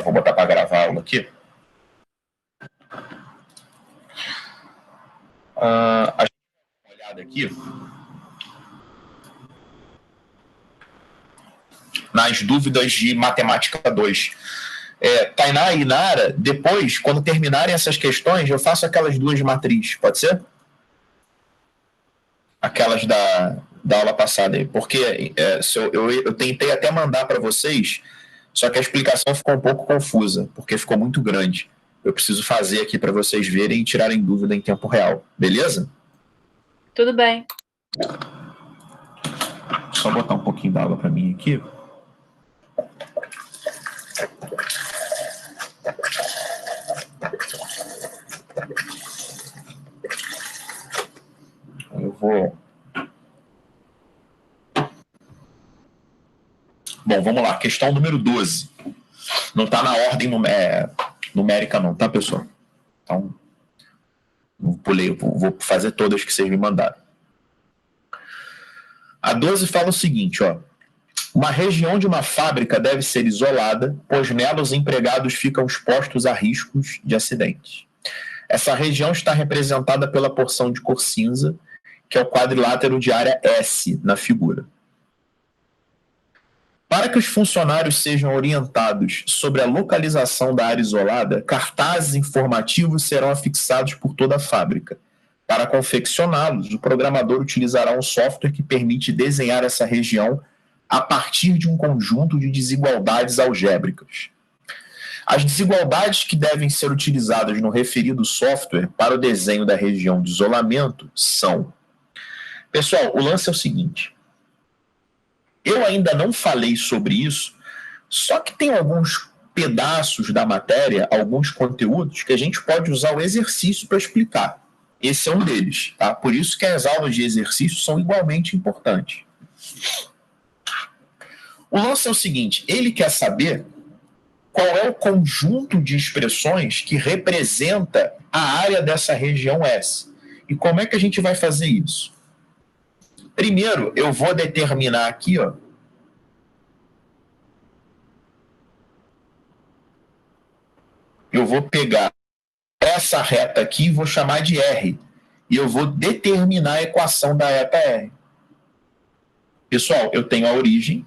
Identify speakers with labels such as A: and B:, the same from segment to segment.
A: Vou botar para gravar a aula aqui. A gente dá uma olhada aqui nas dúvidas de Matemática 2. Tainá e Nara, depois, quando terminarem essas questões, eu faço aquelas duas de matriz, pode ser? Aquelas da aula passada aí, porque eu tentei até mandar para vocês, só que a explicação ficou um pouco confusa, porque ficou muito grande. Eu preciso fazer aqui para vocês verem e tirarem dúvida em tempo real, beleza?
B: Tudo bem.
A: Só botar um pouquinho d'água para mim aqui. Eu vou... Bom, vamos lá. Questão número 12. Não está na ordem numérica não, tá, pessoal? Então, não pulei. Eu vou fazer todas que vocês me mandaram. A 12 fala o seguinte, ó. Uma região de uma fábrica deve ser isolada, pois nela os empregados ficam expostos a riscos de acidentes. Essa região está representada pela porção de cor cinza, que é o quadrilátero de área S na figura. Para que os funcionários sejam orientados sobre a localização da área isolada, cartazes informativos serão afixados por toda a fábrica. Para confeccioná-los, o programador utilizará um software que permite desenhar essa região a partir de um conjunto de desigualdades algébricas. As desigualdades que devem ser utilizadas no referido software para o desenho da região de isolamento são... Pessoal, o lance é o seguinte. Eu ainda não falei sobre isso, só que tem alguns pedaços da matéria, alguns conteúdos, que a gente pode usar o exercício para explicar. Esse é um deles, tá? Por isso que as aulas de exercício são igualmente importantes. O lance é o seguinte, ele quer saber qual é o conjunto de expressões que representa a área dessa região S. E como é que a gente vai fazer isso? Primeiro, eu vou determinar aqui, ó, eu vou pegar essa reta aqui e vou chamar de R. E eu vou determinar a equação da reta R. Pessoal, eu tenho a origem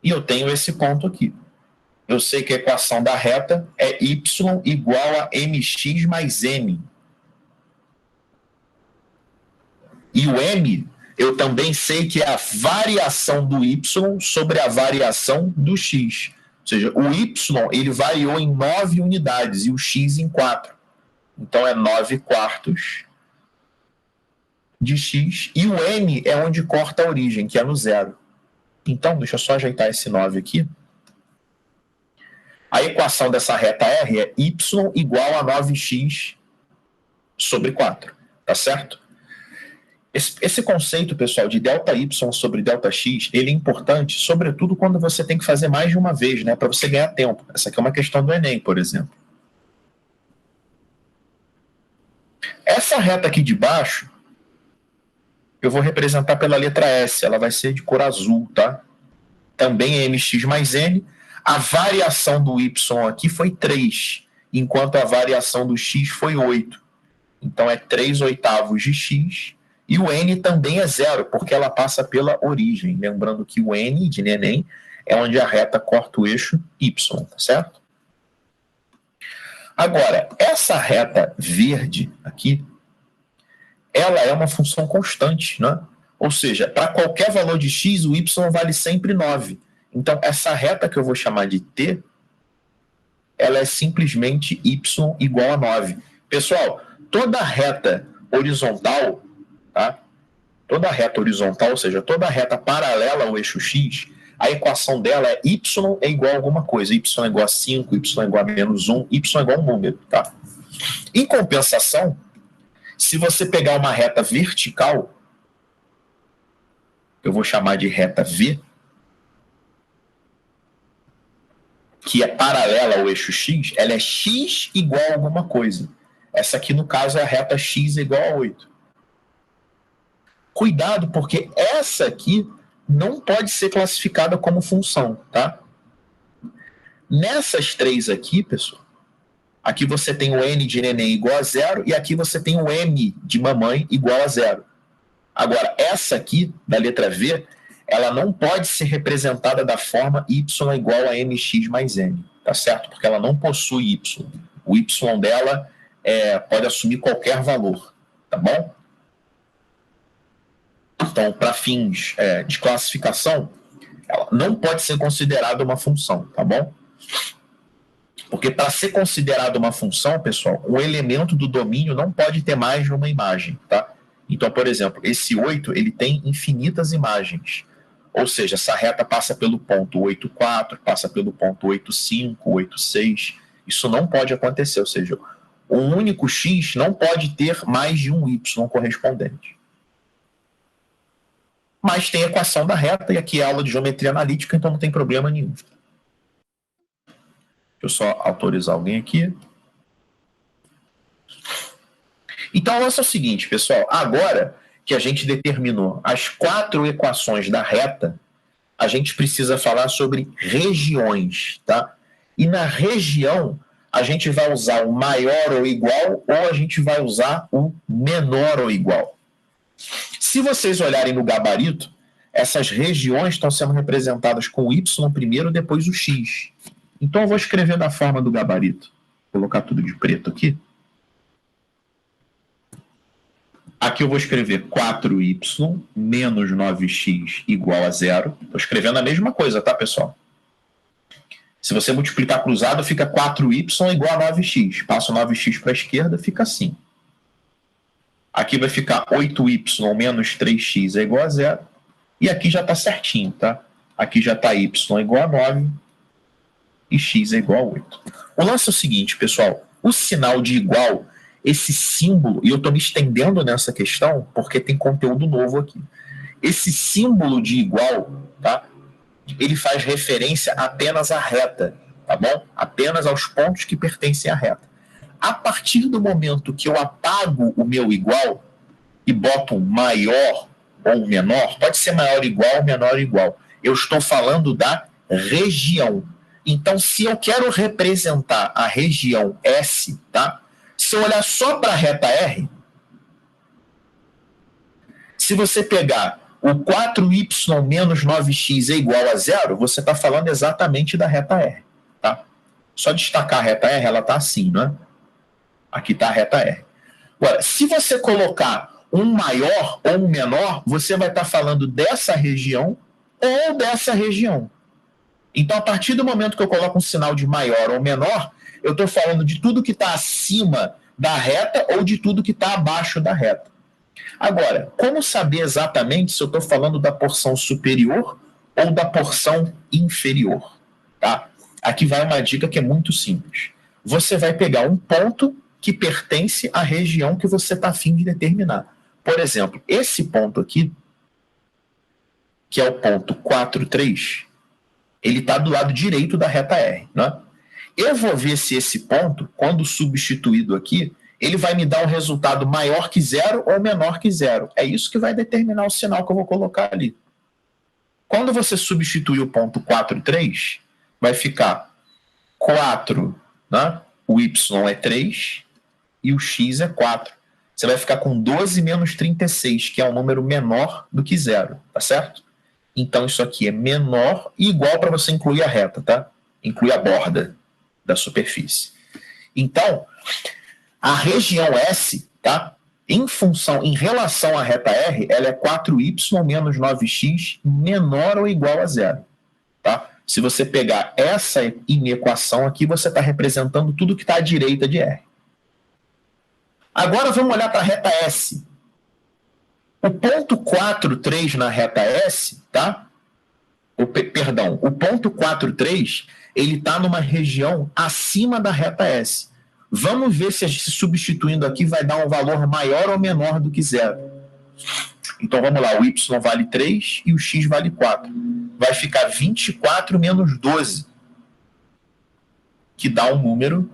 A: e eu tenho esse ponto aqui. Eu sei que a equação da reta é y igual a mx mais m. E o m, eu também sei que é a variação do y sobre a variação do x. Ou seja, o y ele variou em 9 unidades e o x em 4. Então é 9 quartos de x. E o m é onde corta a origem, que é no 0. Então, deixa eu só ajeitar esse 9 aqui. A equação dessa reta R é y igual a 9x sobre 4. Tá certo? Esse conceito, pessoal, de ΔY sobre ΔX, ele é importante, sobretudo quando você tem que fazer mais de uma vez, né, para você ganhar tempo. Essa aqui é uma questão do Enem, por exemplo. Essa reta aqui de baixo, eu vou representar pela letra S, ela vai ser de cor azul, tá? Também é mx mais n. A variação do y aqui foi 3, enquanto a variação do x foi 8. Então é 3 oitavos de x. E o n também é 0, porque ela passa pela origem. Lembrando que o n de neném é onde a reta corta o eixo y, tá certo? Agora, essa reta verde aqui, ela é uma função constante, né? Ou seja, para qualquer valor de x, o y vale sempre 9. Então, essa reta que eu vou chamar de t, ela é simplesmente y igual a 9. Pessoal, toda reta horizontal, tá? Toda reta horizontal, ou seja, toda reta paralela ao eixo x, a equação dela é y é igual a alguma coisa. Y é igual a 5, y é igual a menos 1, y é igual a um número, tá? Em compensação, se você pegar uma reta vertical, eu vou chamar de reta V, que é paralela ao eixo x, ela é x igual a alguma coisa. Essa aqui, no caso, é a reta x igual a 8. Cuidado, porque essa aqui não pode ser classificada como função, tá? Nessas três aqui, pessoal, aqui você tem o N de neném igual a 0 e aqui você tem o M de mamãe igual a 0. Agora, essa aqui, da letra V, ela não pode ser representada da forma y igual a mx mais n, tá certo? Porque ela não possui y. O y dela pode assumir qualquer valor, tá bom? Então, para fins de classificação, ela não pode ser considerada uma função, tá bom? Porque para ser considerada uma função, pessoal, o elemento do domínio não pode ter mais de uma imagem, tá? Então, por exemplo, esse 8, ele tem infinitas imagens. Ou seja, essa reta passa pelo ponto 8,4, passa pelo ponto 8,5, 8,6. Isso não pode acontecer, ou seja, um único x não pode ter mais de um y correspondente. Mas tem a equação da reta, e aqui é aula de geometria analítica, então não tem problema nenhum. Deixa eu só autorizar alguém aqui. Então, olha só o seguinte, pessoal. Agora que a gente determinou as 4 equações da reta, a gente precisa falar sobre regiões, tá? E na região, a gente vai usar o maior ou igual, ou a gente vai usar o menor ou igual. Se vocês olharem no gabarito, essas regiões estão sendo representadas com o y primeiro, depois o x. Então, eu vou escrever da forma do gabarito. Vou colocar tudo de preto aqui. Aqui eu vou escrever 4y menos 9x igual a 0. Estou escrevendo a mesma coisa, tá, pessoal? Se você multiplicar cruzado, fica 4y igual a 9x. Passo 9x para a esquerda, fica assim. Aqui vai ficar 8y menos 3x é igual a 0. E aqui já está certinho, tá? Aqui já está y igual a 9 e x é igual a 8. O lance é o seguinte, pessoal. O sinal de igual, esse símbolo, e eu estou me estendendo nessa questão porque tem conteúdo novo aqui. Esse símbolo de igual, tá? Ele faz referência apenas à reta, tá bom? Apenas aos pontos que pertencem à reta. A partir do momento que eu apago o meu igual e boto um maior ou um menor, pode ser maior ou igual, menor ou igual. Eu estou falando da região. Então, se eu quero representar a região S, tá? Se eu olhar só para a reta R, se você pegar o 4y menos 9x é igual a 0, você está falando exatamente da reta R. Tá? Só destacar a reta R, ela está assim, não é? Aqui está a reta R. Agora, se você colocar um maior ou um menor, você vai estar falando dessa região ou dessa região. Então, a partir do momento que eu coloco um sinal de maior ou menor, eu estou falando de tudo que está acima da reta ou de tudo que está abaixo da reta. Agora, como saber exatamente se eu estou falando da porção superior ou da porção inferior? Tá? Aqui vai uma dica que é muito simples. Você vai pegar um ponto que pertence à região que você está a fim de determinar. Por exemplo, esse ponto aqui, que é o ponto 4, 3, ele está do lado direito da reta R, né? Eu vou ver se esse ponto, quando substituído aqui, ele vai me dar um resultado maior que 0 ou menor que 0. É isso que vai determinar o sinal que eu vou colocar ali. Quando você substituir o ponto 4, 3, vai ficar 4, né? O y é 3 e o x é 4. Você vai ficar com 12 menos 36, que é um número menor do que 0, tá certo? Então, isso aqui é menor e igual para você incluir a reta, tá? Inclui a borda da superfície. Então, a região S, tá? Em relação à reta R, ela é 4y menos 9x menor ou igual a 0, tá? Se você pegar essa inequação aqui, você está representando tudo que está à direita de R. Agora, vamos olhar para a reta S. O ponto 4, 3 na reta S, tá? O ponto 4, 3, ele está numa região acima da reta S. Vamos ver se a gente substituindo aqui vai dar um valor maior ou menor do que 0. Então vamos lá, o y vale 3 e o x vale 4. Vai ficar 24 menos 12, que dá um número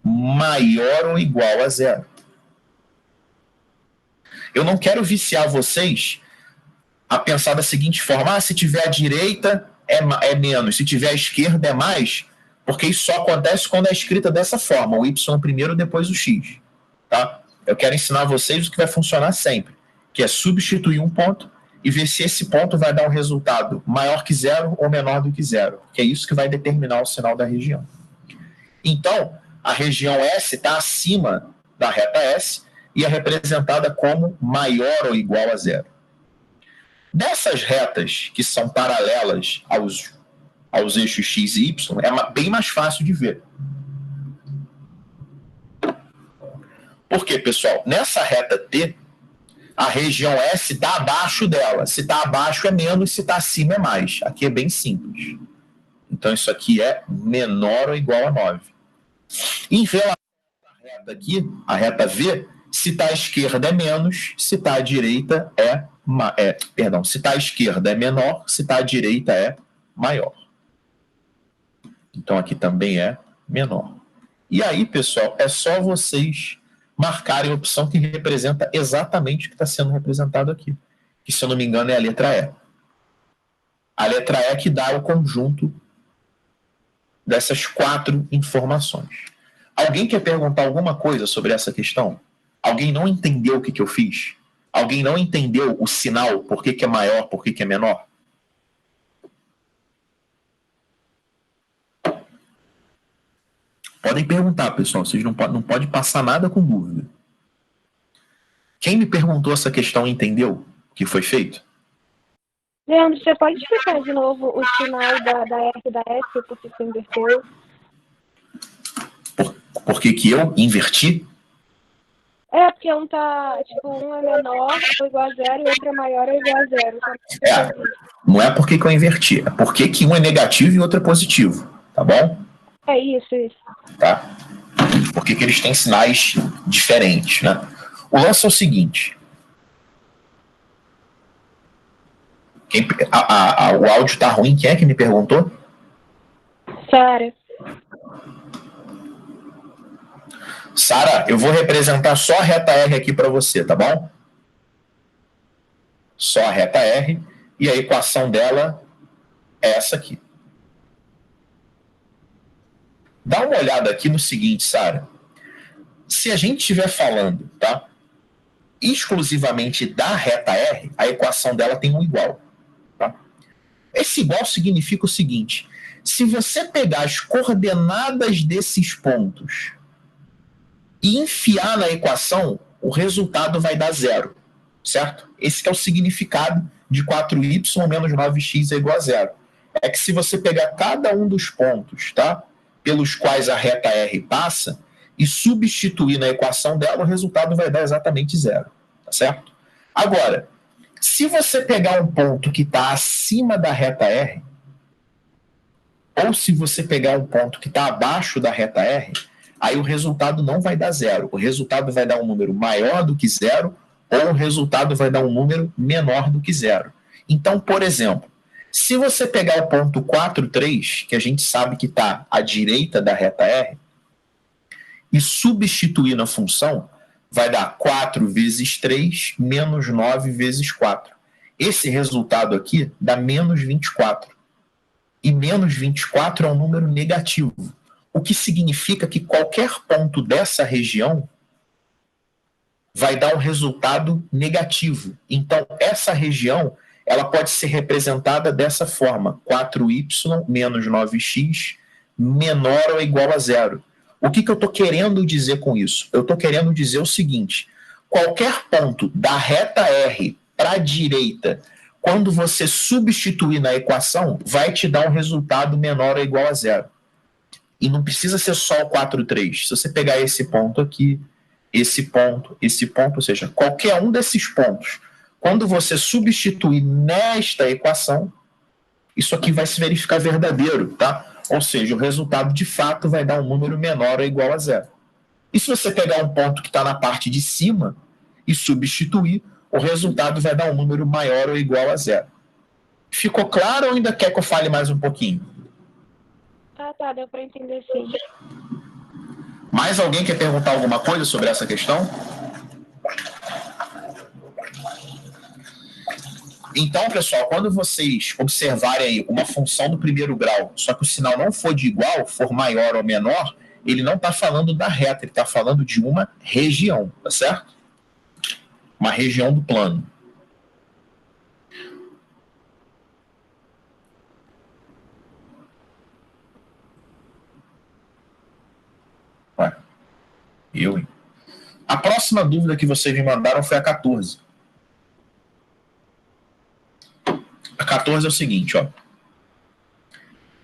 A: maior ou igual a 0. Eu não quero viciar vocês a pensar da seguinte forma: se tiver à direita, é menos, se tiver à esquerda é mais, porque isso só acontece quando é escrita dessa forma, o y primeiro, depois o x. Tá? Eu quero ensinar a vocês o que vai funcionar sempre, que é substituir um ponto e ver se esse ponto vai dar um resultado maior que zero ou menor do que zero, que é isso que vai determinar o sinal da região. Então, a região S está acima da reta S e é representada como maior ou igual a zero. Dessas retas que são paralelas aos eixos x e y, é bem mais fácil de ver. Por quê, pessoal? Nessa reta T, a região S está abaixo dela. Se está abaixo é menos, se está acima é mais. Aqui é bem simples. Então, isso aqui é menor ou igual a 9. Em relação à reta aqui, a reta V, se está à esquerda é menos, se está à direita se está à esquerda é menor, se está à direita é maior. Então, aqui também é menor. E aí, pessoal, é só vocês marcarem a opção que representa exatamente o que está sendo representado aqui. Que, se eu não me engano, é a letra E. A letra E que dá o conjunto dessas 4 informações. Alguém quer perguntar alguma coisa sobre essa questão? Alguém não entendeu o que eu fiz? Alguém não entendeu o sinal, por que é maior, por que é menor? Podem perguntar, pessoal. Vocês não podem passar nada com dúvida. Quem me perguntou essa questão entendeu o que foi feito?
B: Leandro, você pode explicar de novo o sinal da R e da S, por que você inverteu?
A: Por que eu inverti?
B: É, porque um tá, um é menor ou igual a zero e outro é maior ou igual a zero.
A: Não é porque eu inverti, é porque que um é negativo e outro é positivo, tá bom?
B: É isso.
A: Tá? Porque que eles têm sinais diferentes, né? O lance é o seguinte. O áudio tá ruim. Quem é que me perguntou?
B: Sara.
A: Sara, eu vou representar só a reta R aqui para você, tá bom? Só a reta R. E a equação dela é essa aqui. Dá uma olhada aqui no seguinte, Sara. Se a gente estiver falando, tá, exclusivamente da reta R, a equação dela tem um igual. Tá? Esse igual significa o seguinte: se você pegar as coordenadas desses pontos e enfiar na equação, o resultado vai dar zero, certo? Esse que é o significado de 4y menos 9x é igual a zero. É que se você pegar cada um dos pontos, tá, pelos quais a reta R passa, e substituir na equação dela, o resultado vai dar exatamente zero, tá certo? Agora, se você pegar um ponto que está acima da reta R, ou se você pegar um ponto que está abaixo da reta R, aí o resultado não vai dar zero. O resultado vai dar um número maior do que zero, ou o resultado vai dar um número menor do que zero. Então, por exemplo, se você pegar o ponto 4, 3, que a gente sabe que está à direita da reta R, e substituir na função, vai dar 4 vezes 3 menos 9 vezes 4. Esse resultado aqui dá menos 24. E menos 24 é um número negativo. O que significa que qualquer ponto dessa região vai dar um resultado negativo. Então, essa região ela pode ser representada dessa forma: 4y menos 9x menor ou igual a zero. O que eu estou querendo dizer com isso? Eu estou querendo dizer o seguinte: qualquer ponto da reta R para a direita, quando você substituir na equação, vai te dar um resultado menor ou igual a zero. E não precisa ser só o 4, 3. Se você pegar esse ponto aqui, esse ponto, ou seja, qualquer um desses pontos, quando você substituir nesta equação, isso aqui vai se verificar verdadeiro, tá? Ou seja, o resultado de fato vai dar um número menor ou igual a zero. E se você pegar um ponto que está na parte de cima e substituir, o resultado vai dar um número maior ou igual a zero. Ficou claro ou ainda quer que eu fale mais um pouquinho?
B: Tá, deu para entender sim.
A: Mais alguém quer perguntar alguma coisa sobre essa questão? Então, pessoal, quando vocês observarem aí uma função do primeiro grau, só que o sinal não for de igual, for maior ou menor, ele não está falando da reta, ele está falando de uma região, tá certo? Uma região do plano. Ué, hein? A próxima dúvida que vocês me mandaram foi a 14. A 14 é o seguinte, ó.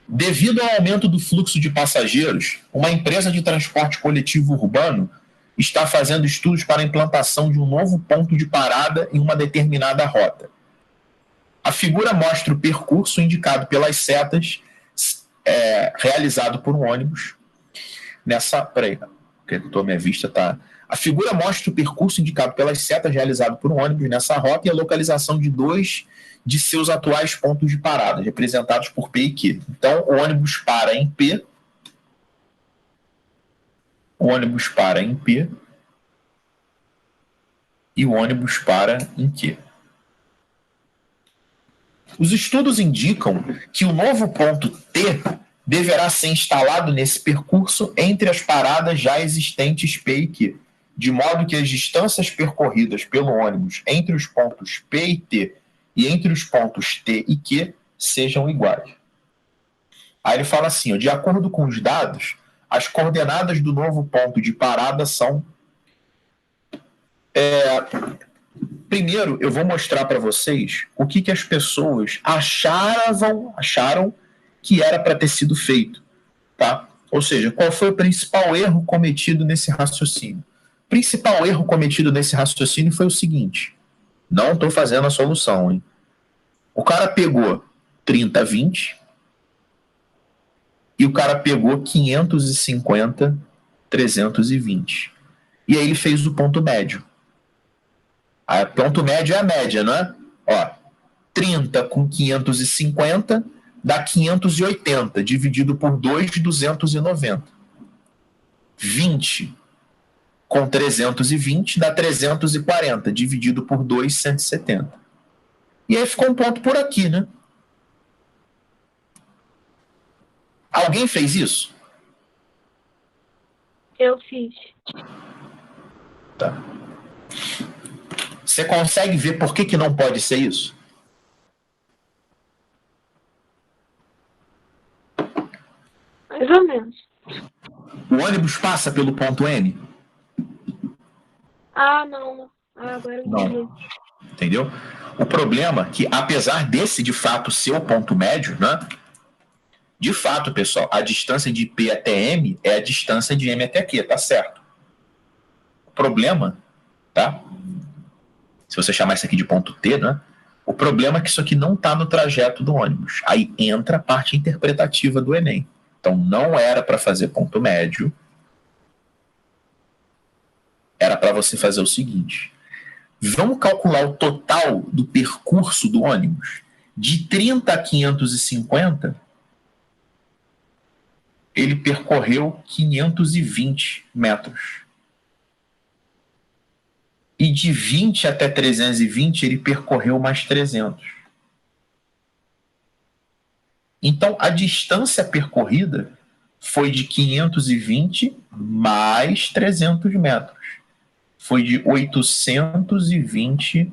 A: Devido ao aumento do fluxo de passageiros, uma empresa de transporte coletivo urbano está fazendo estudos para a implantação de um novo ponto de parada em uma determinada rota. A figura mostra o percurso indicado pelas setas realizado por um ônibus nessa... Peraí, porque minha vista tá... A figura mostra o percurso indicado pelas setas realizado por um ônibus nessa rota e a localização de 2 de seus atuais pontos de parada, representados por P e Q. Então, o ônibus para em P, o ônibus para em P e o ônibus para em Q. Os estudos indicam que o novo ponto T deverá ser instalado nesse percurso entre as paradas já existentes P e Q, de modo que as distâncias percorridas pelo ônibus entre os pontos P e T e entre os pontos T e Q sejam iguais. Aí ele fala assim, ó, de acordo com os dados, as coordenadas do novo ponto de parada são... Primeiro, eu vou mostrar para vocês o que as pessoas acharam que era para ter sido feito. Tá? Ou seja, qual foi o principal erro cometido nesse raciocínio? O principal erro cometido nesse raciocínio foi o seguinte... Não estou fazendo a solução, hein? O cara pegou 30-20 e o cara pegou 550-320. E aí ele fez o ponto médio. O ponto médio é a média, não é? Ó, 30 com 550 dá 580, dividido por 2, 290. 20 com 320 dá 340, dividido por 2, 170. E aí ficou um ponto por aqui, né? Alguém fez isso?
B: Eu fiz.
A: Tá. Você consegue ver por que não pode ser isso?
B: Mais ou menos.
A: O ônibus passa pelo ponto N?
B: Não. Agora eu entendi.
A: Não. Entendeu? O problema é que, apesar desse, de fato, ser o ponto médio, né? De fato, pessoal, a distância de P até M é a distância de M até Q, tá certo? O problema, tá? Se você chamar isso aqui de ponto T, né? O problema é que isso aqui não está no trajeto do ônibus. Aí entra a parte interpretativa do Enem. Então, não era para fazer ponto médio. Era para você fazer o seguinte... Vamos calcular o total do percurso do ônibus. De 30 a 550, ele percorreu 520 metros. E de 20 até 320, ele percorreu mais 300. Então, a distância percorrida foi de 520 mais 300 metros. Foi de 820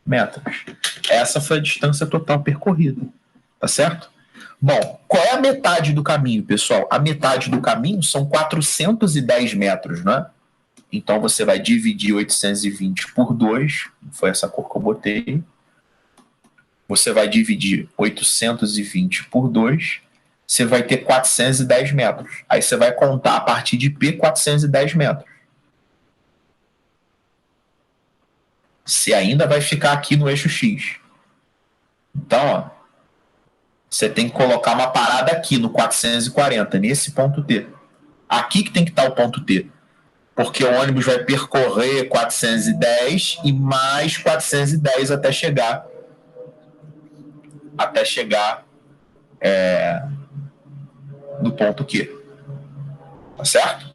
A: metros. Essa foi a distância total percorrida. Tá certo? Bom, qual é a metade do caminho, pessoal? A metade do caminho são 410 metros, né? Então, você vai dividir 820 por 2. Foi essa cor que eu botei. Você vai dividir 820 por 2. Você vai ter 410 metros. Aí você vai contar a partir de P 410 metros. Você ainda vai ficar aqui no eixo X. Então, ó, você tem que colocar uma parada aqui no 440, nesse ponto T. Aqui que tem que estar o ponto T. Porque o ônibus vai percorrer 410 e mais 410 até chegar no ponto Q. Tá certo?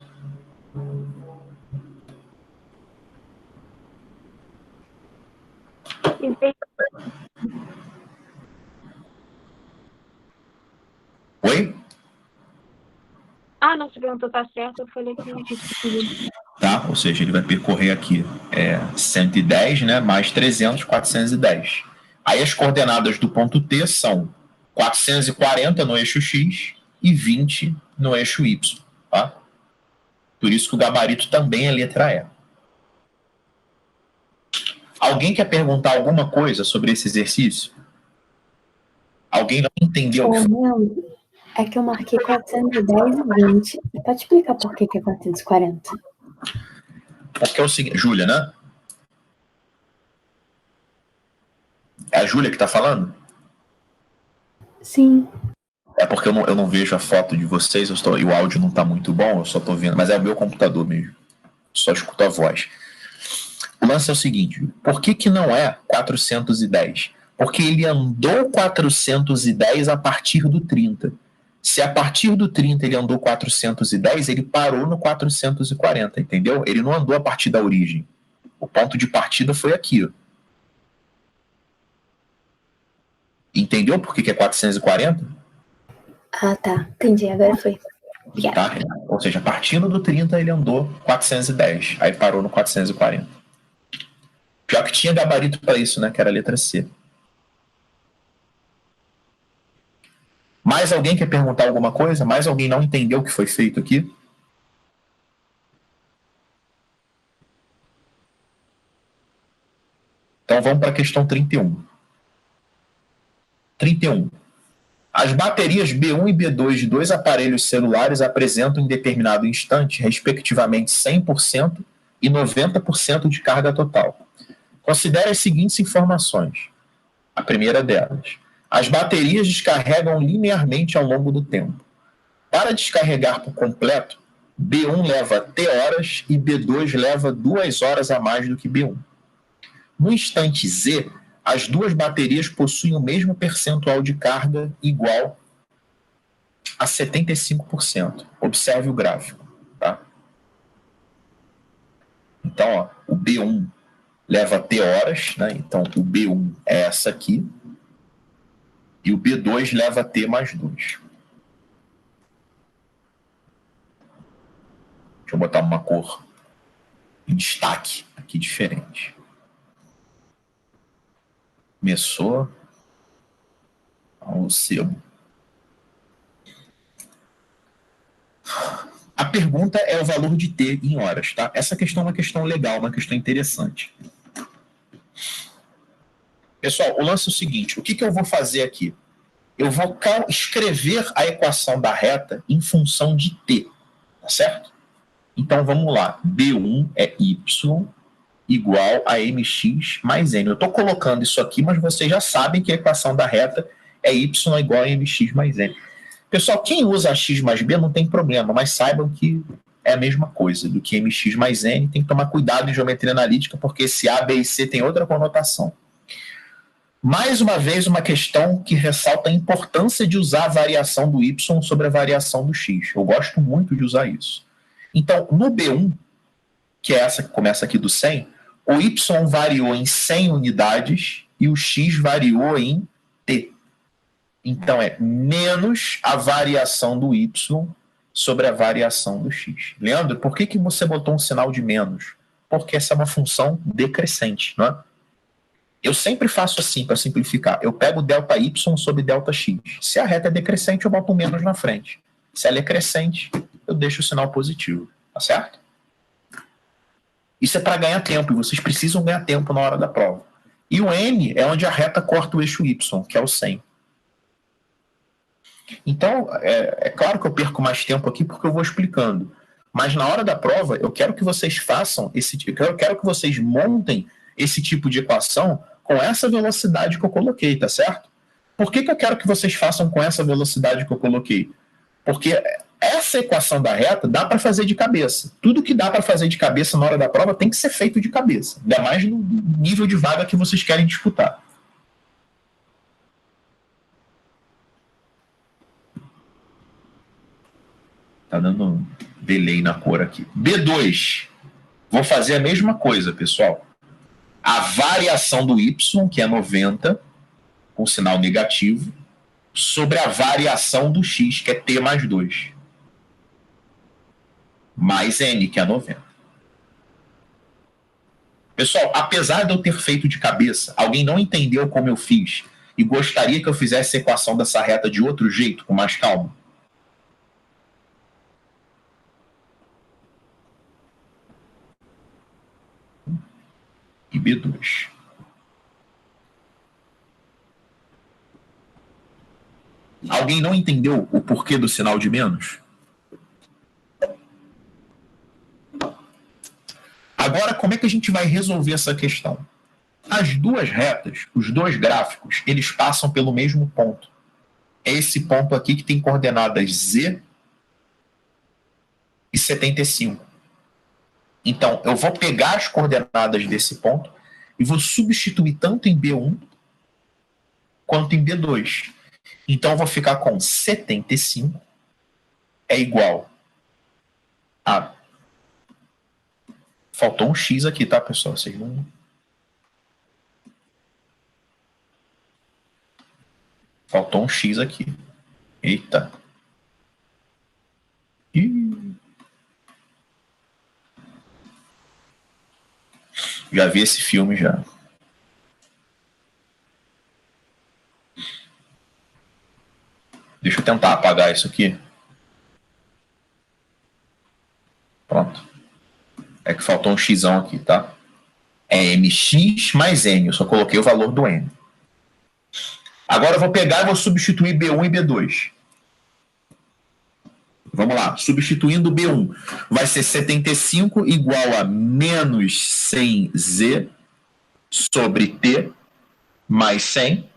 B: Ah, não, você perguntou tá certo, eu falei que não tinha.
A: Tá? Ou seja, ele vai percorrer aqui 110, né, mais 300, 410. Aí as coordenadas do ponto T são 440 no eixo X e 20 no eixo Y. Tá? Por isso que o gabarito também é letra E. Alguém quer perguntar alguma coisa sobre esse exercício? Alguém não entendeu?
C: Não, é que eu marquei 410 e 20. Pode explicar por que é 440?
A: Porque é o seguinte, Júlia, né? É a Júlia que está falando?
C: Sim.
A: É porque eu não vejo a foto de vocês, e o áudio não está muito bom, eu só estou vendo, mas é o meu computador mesmo. Só escuto a voz. O lance é o seguinte, por que não é 410? Porque ele andou 410 a partir do 30. Se a partir do 30 ele andou 410, ele parou no 440, entendeu? Ele não andou a partir da origem. O ponto de partida foi aqui, ó. Entendeu por que é 440?
C: Ah, tá. Entendi. Agora foi. Obrigada.
A: Tá? Ou seja, partindo do 30 ele andou 410, aí parou no 440. Pior que tinha gabarito para isso, né? Que era a letra C. Mais alguém quer perguntar alguma coisa? Mais alguém não entendeu o que foi feito aqui? Então vamos para a questão 31. 31. As baterias B1 e B2 de dois aparelhos celulares apresentam em determinado instante, respectivamente, 100% e 90% de carga total. Considere as seguintes informações. A primeira delas. As baterias descarregam linearmente ao longo do tempo. Para descarregar por completo, B1 leva T horas e B2 leva 2 horas a mais do que B1. No instante Z, as duas baterias possuem o mesmo percentual de carga igual a 75%. Observe o gráfico. Tá? Então, ó, o B1 leva T horas, né? Então o B1 é essa aqui, e o B2 leva T mais 2. Deixa eu botar uma cor em destaque aqui diferente. Começou ao sebo. A pergunta é o valor de T em horas, tá? Essa questão é uma questão legal, uma questão interessante. Pessoal, o lance é o seguinte, o que eu vou fazer aqui? Eu vou escrever a equação da reta em função de T, tá certo? Então vamos lá, B1 é Y igual a MX mais N. Eu estou colocando isso aqui, mas vocês já sabem que a equação da reta é Y igual a MX mais N. Pessoal, quem usa X mais B não tem problema, mas saibam que é a mesma coisa do que MX mais N. Tem que tomar cuidado em geometria analítica, porque esse A, B e C tem outra conotação. Mais uma vez, uma questão que ressalta a importância de usar a variação do Y sobre a variação do X. Eu gosto muito de usar isso. Então, no B1, que é essa que começa aqui do 100, o Y variou em 100 unidades e o X variou em T. Então, é menos a variação do Y sobre a variação do X. Leandro, por que você botou um sinal de menos? Porque essa é uma função decrescente, não é? Eu sempre faço assim, para simplificar. Eu pego delta Y sobre delta X. Se a reta é decrescente, eu boto um menos na frente. Se ela é crescente, eu deixo o sinal positivo. Tá certo? Isso é para ganhar tempo, e vocês precisam ganhar tempo na hora da prova. E o N é onde a reta corta o eixo Y, que é o 100. Então, é claro que eu perco mais tempo aqui porque eu vou explicando. Mas na hora da prova, eu quero que vocês façam eu quero que vocês montem esse tipo de equação com essa velocidade que eu coloquei, tá certo? Por que eu quero que vocês façam com essa velocidade que eu coloquei? Porque essa equação da reta dá para fazer de cabeça. Tudo que dá para fazer de cabeça na hora da prova tem que ser feito de cabeça. Ainda mais no nível de vaga que vocês querem disputar. Tá dando um delay na cor aqui. B2. Vou fazer a mesma coisa, pessoal. A variação do Y, que é 90, com sinal negativo, sobre a variação do X, que é T mais 2. mais N, que é 90. Pessoal, apesar de eu ter feito de cabeça, alguém não entendeu como eu fiz e gostaria que eu fizesse a equação dessa reta de outro jeito, com mais calma? E B2. Alguém não entendeu o porquê do sinal de menos? Agora, como é que a gente vai resolver essa questão? As duas retas, os dois gráficos, eles passam pelo mesmo ponto. É esse ponto aqui que tem coordenadas Z e 75. Então, eu vou pegar as coordenadas desse ponto e vou substituir tanto em B1 quanto em B2. Então, eu vou ficar com 75 é igual a... Faltou um X aqui, tá, pessoal? Vocês não... Faltou um X aqui. Eita. Ih. Já vi esse filme já. Deixa eu tentar apagar isso aqui. Pronto. É que faltou um X aqui, tá? É MX mais N. Eu só coloquei o valor do N. Agora eu vou pegar e vou substituir B1 e B2. Vamos lá. Substituindo B1. Vai ser 75 igual a menos 100Z sobre T mais 100.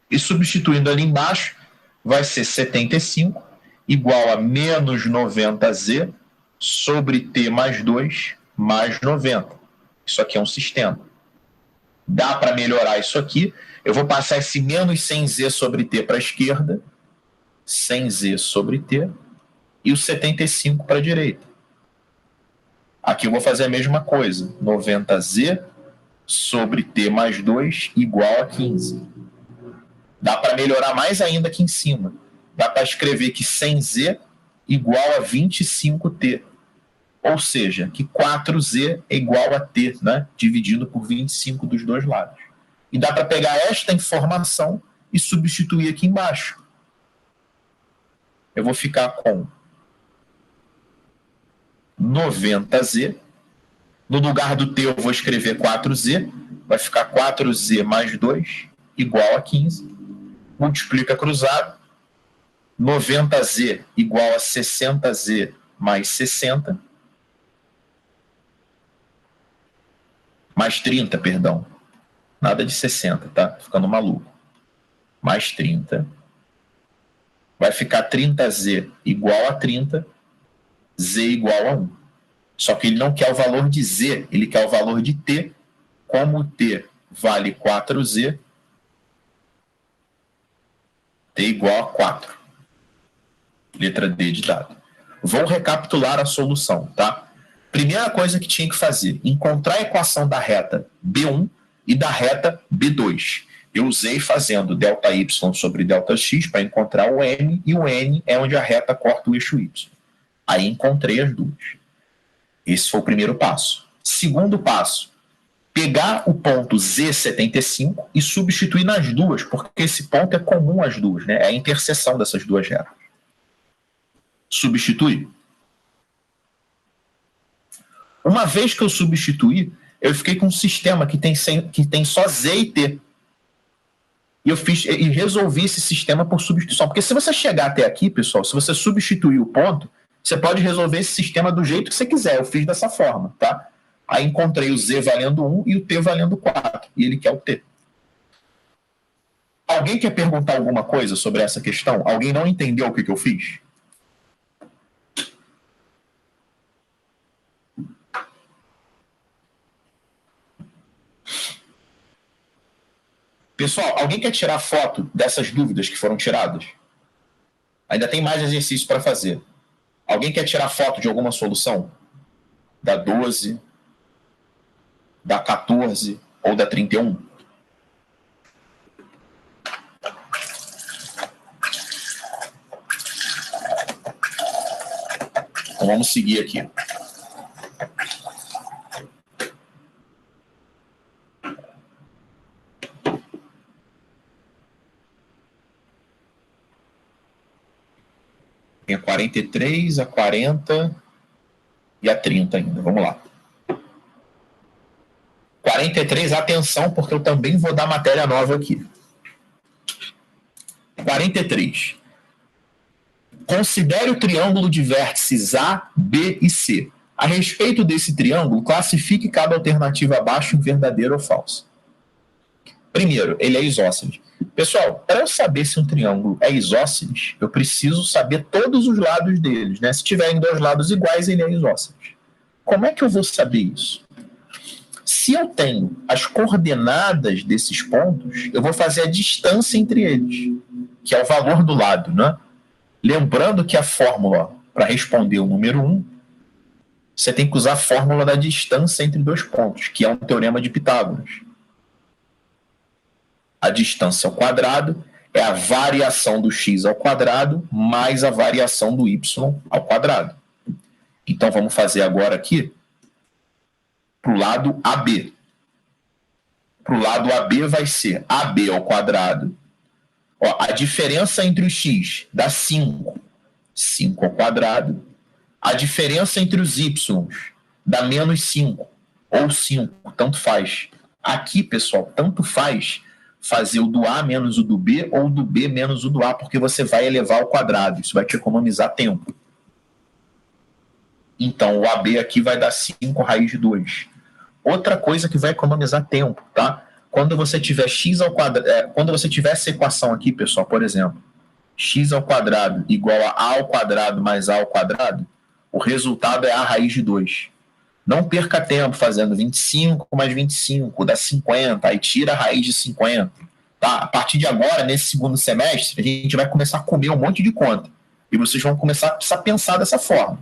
A: E substituindo ali embaixo, vai ser 75 igual a menos 90Z sobre T mais 2 mais 90. Isso aqui é um sistema. Dá para melhorar isso aqui. Eu vou passar esse menos 100Z sobre T para a esquerda, 100Z sobre T, e o 75 para a direita. Aqui eu vou fazer a mesma coisa. 90Z sobre T mais 2 igual a 15. Dá para melhorar mais ainda aqui em cima. Dá para escrever que 100Z igual a 25T. Ou seja, que 4Z é igual a T, né? Dividido por 25 dos dois lados. E dá para pegar esta informação e substituir aqui embaixo. Eu vou ficar com 90Z. No lugar do T eu vou escrever 4Z. Vai ficar 4Z mais 2 igual a 15. Multiplica cruzado. 90Z igual a 60Z mais 60. Mais 30, perdão. Nada de 60, tá? Ficando maluco. Mais 30. Vai ficar 30Z igual a 30. Z igual a 1. Só que ele não quer o valor de Z, ele quer o valor de T. Como T vale 4Z, T igual a 4. Letra D de dado. Vou recapitular a solução, tá? Primeira coisa que tinha que fazer, encontrar a equação da reta B1 e da reta B2. Eu usei fazendo ΔY sobre ΔX para encontrar o N, e o N é onde a reta corta o eixo Y. Aí encontrei as duas. Esse foi o primeiro passo. Segundo passo, pegar o ponto Z75 e substituir nas duas, porque esse ponto é comum às duas, né? É a interseção dessas duas retas. Substituir. Uma vez que eu substituí, eu fiquei com um sistema que tem só Z e T. E resolvi esse sistema por substituição. Porque se você chegar até aqui, pessoal, se você substituir o ponto, você pode resolver esse sistema do jeito que você quiser. Eu fiz dessa forma, tá? Aí encontrei o Z valendo 1 e o T valendo 4. E ele quer o T. Alguém quer perguntar alguma coisa sobre essa questão? Alguém não entendeu o que eu fiz? Pessoal, alguém quer tirar foto dessas dúvidas que foram tiradas? Ainda tem mais exercício para fazer. Alguém quer tirar foto de alguma solução? Da 12, da 14 ou da 31? Então vamos seguir aqui. Tem a 43, a 40 e a 30 ainda. Vamos lá. 43, atenção, porque eu também vou dar matéria nova aqui. 43. Considere o triângulo de vértices A, B e C. A respeito desse triângulo, classifique cada alternativa abaixo em verdadeira ou falsa. Primeiro, ele é isósceles. Pessoal, para eu saber se um triângulo é isósceles, eu preciso saber todos os lados deles, né? Se tiverem dois lados iguais, ele é isósceles. Como é que eu vou saber isso? Se eu tenho as coordenadas desses pontos, eu vou fazer a distância entre eles, que é o valor do lado, né? Lembrando que a fórmula para responder o número 1, você tem que usar a fórmula da distância entre dois pontos, que é um teorema de Pitágoras. A distância ao quadrado é a variação do x ao quadrado mais a variação do y ao quadrado. Então vamos fazer agora aqui para o lado AB. Para o lado AB vai ser AB ao quadrado. Ó, a diferença entre o x dá 5. 5 ao quadrado. A diferença entre os y dá menos 5. Ou 5, tanto faz. Aqui, pessoal, tanto faz fazer o do A menos o do B ou o do B menos o do A, porque você vai elevar ao quadrado. Isso vai te economizar tempo. Então, o AB aqui vai dar 5 raiz de 2. Outra coisa que vai economizar tempo, tá? Quando você tiver x ao quadrado, quando você tiver essa equação aqui, pessoal, por exemplo, x ao quadrado igual a ao quadrado mais a ao quadrado, o resultado é a raiz de 2. Não perca tempo fazendo 25 mais 25, dá 50, aí tira a raiz de 50. Tá? A partir de agora, nesse segundo semestre, a gente vai começar a comer um monte de conta. E vocês vão começar a precisar pensar dessa forma.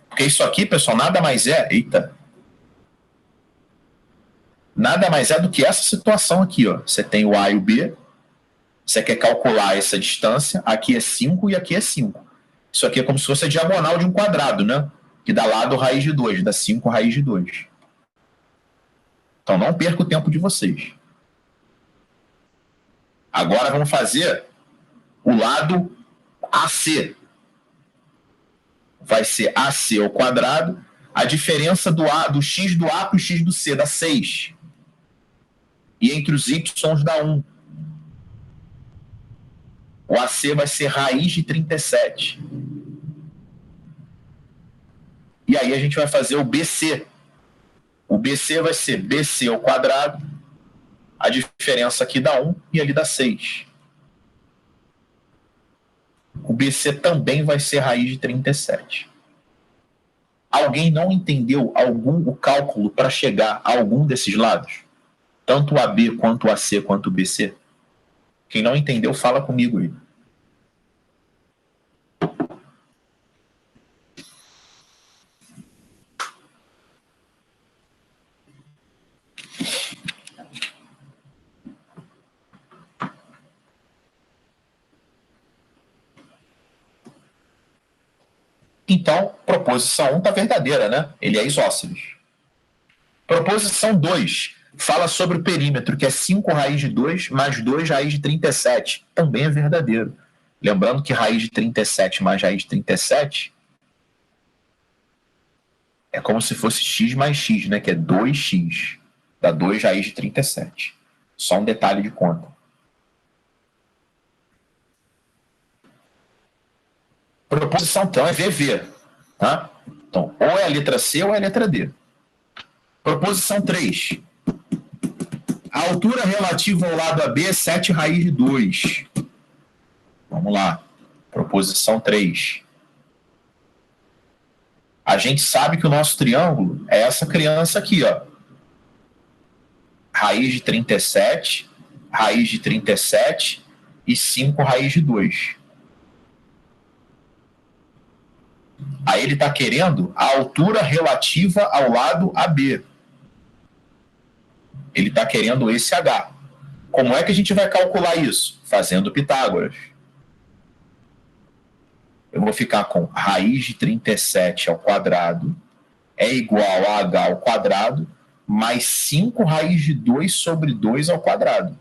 A: Porque isso aqui, pessoal, nada mais é... Eita! Nada mais é do que essa situação aqui, ó. Você tem o A e o B, você quer calcular essa distância, aqui é 5 e aqui é 5. Isso aqui é como se fosse a diagonal de um quadrado, né? Que dá lado raiz de 2, dá 5 raiz de 2. Então não perca o tempo de vocês. Agora vamos fazer o lado AC. Vai ser AC ao quadrado. A diferença do x do A para o x do C dá 6. E entre os y dá 1. O AC vai ser raiz de 37. E aí a gente vai fazer o BC. O BC vai ser BC ao quadrado. A diferença aqui dá 1 e ali dá 6. O BC também vai ser raiz de 37. Alguém não entendeu o cálculo para chegar a algum desses lados? Tanto o AB, quanto o AC, quanto o BC? Quem não entendeu, fala comigo aí. Então, proposição 1 está verdadeira, né? Ele é isósceles. Proposição 2 fala sobre o perímetro, que é 5 raiz de 2 mais 2 raiz de 37. Também é verdadeiro. Lembrando que raiz de 37 mais raiz de 37 é como se fosse x mais x, né? Que é 2x. Dá 2 raiz de 37. Só um detalhe de conta. Proposição, então, é VV. Tá? Então, ou é a letra C ou é a letra D. Proposição 3. A altura relativa ao lado AB é 7 raiz de 2. Vamos lá. Proposição 3. A gente sabe que o nosso triângulo é essa criança aqui, ó. Raiz de 37, raiz de 37 e 5 raiz de 2. Aí ele está querendo a altura relativa ao lado AB. Ele está querendo esse H. Como é que a gente vai calcular isso? Fazendo Pitágoras. eu vou ficar com raiz de 37 ao quadrado é igual a h ao quadrado mais 5 raiz de 2 sobre 2 ao quadrado,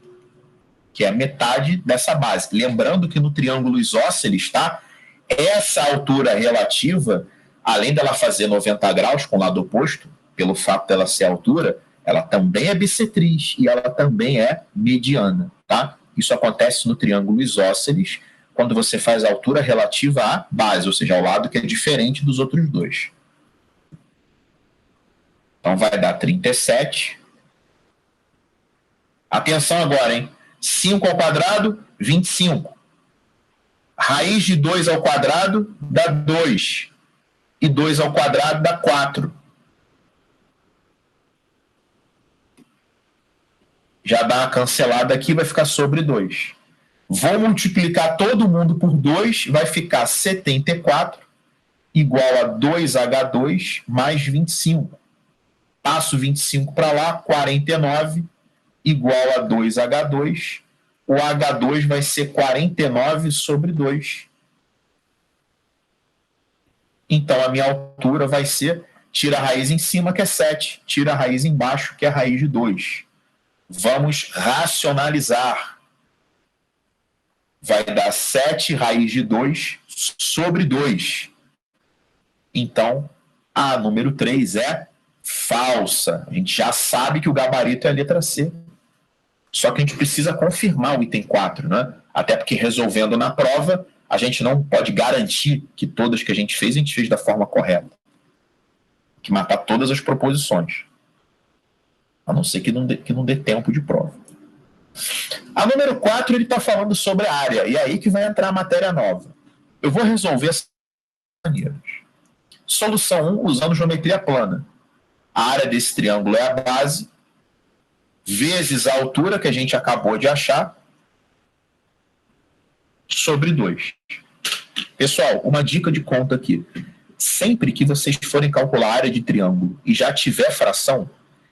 A: que é a metade dessa base. Lembrando que no triângulo isósceles, tá? Essa altura relativa, além dela fazer 90 graus com o lado oposto, pelo fato dela ser altura, ela também é bissetriz e ela também é mediana, tá? Isso acontece no triângulo isósceles, quando você faz a altura relativa à base, ou seja, ao lado que é diferente dos outros dois. Então vai dar 37. Atenção agora, hein? 5 ao quadrado, 25. Raiz de 2 ao quadrado dá 2. E 2 ao quadrado dá 4. Já dá uma cancelada aqui, vai ficar sobre 2. Vou multiplicar todo mundo por 2, vai ficar 74 igual a 2H2 mais 25. Passo 25 para lá, 49 igual a 2H2. O H2 vai ser 49 sobre 2. Então, a minha altura vai ser, tira a raiz em cima, que é 7, tira a raiz embaixo, que é a raiz de 2. Vamos racionalizar. Vai dar 7 raiz de 2 sobre 2. Então, a número 3 é falsa. A gente já sabe que o gabarito é a letra C. Só que a gente precisa confirmar o item 4, né? Até porque resolvendo na prova, a gente não pode garantir que todas que a gente fez da forma correta. Tem que matar todas as proposições. A não ser que não dê tempo de prova. A número 4, ele está falando sobre a área. E é aí que vai entrar a matéria nova. Eu vou resolver essas maneiras. Solução 1, usando geometria plana. A área desse triângulo é a base, vezes a altura que a gente acabou de achar, sobre 2. Pessoal, uma dica de conta aqui. Sempre que vocês forem calcular a área de triângulo e já tiver fração,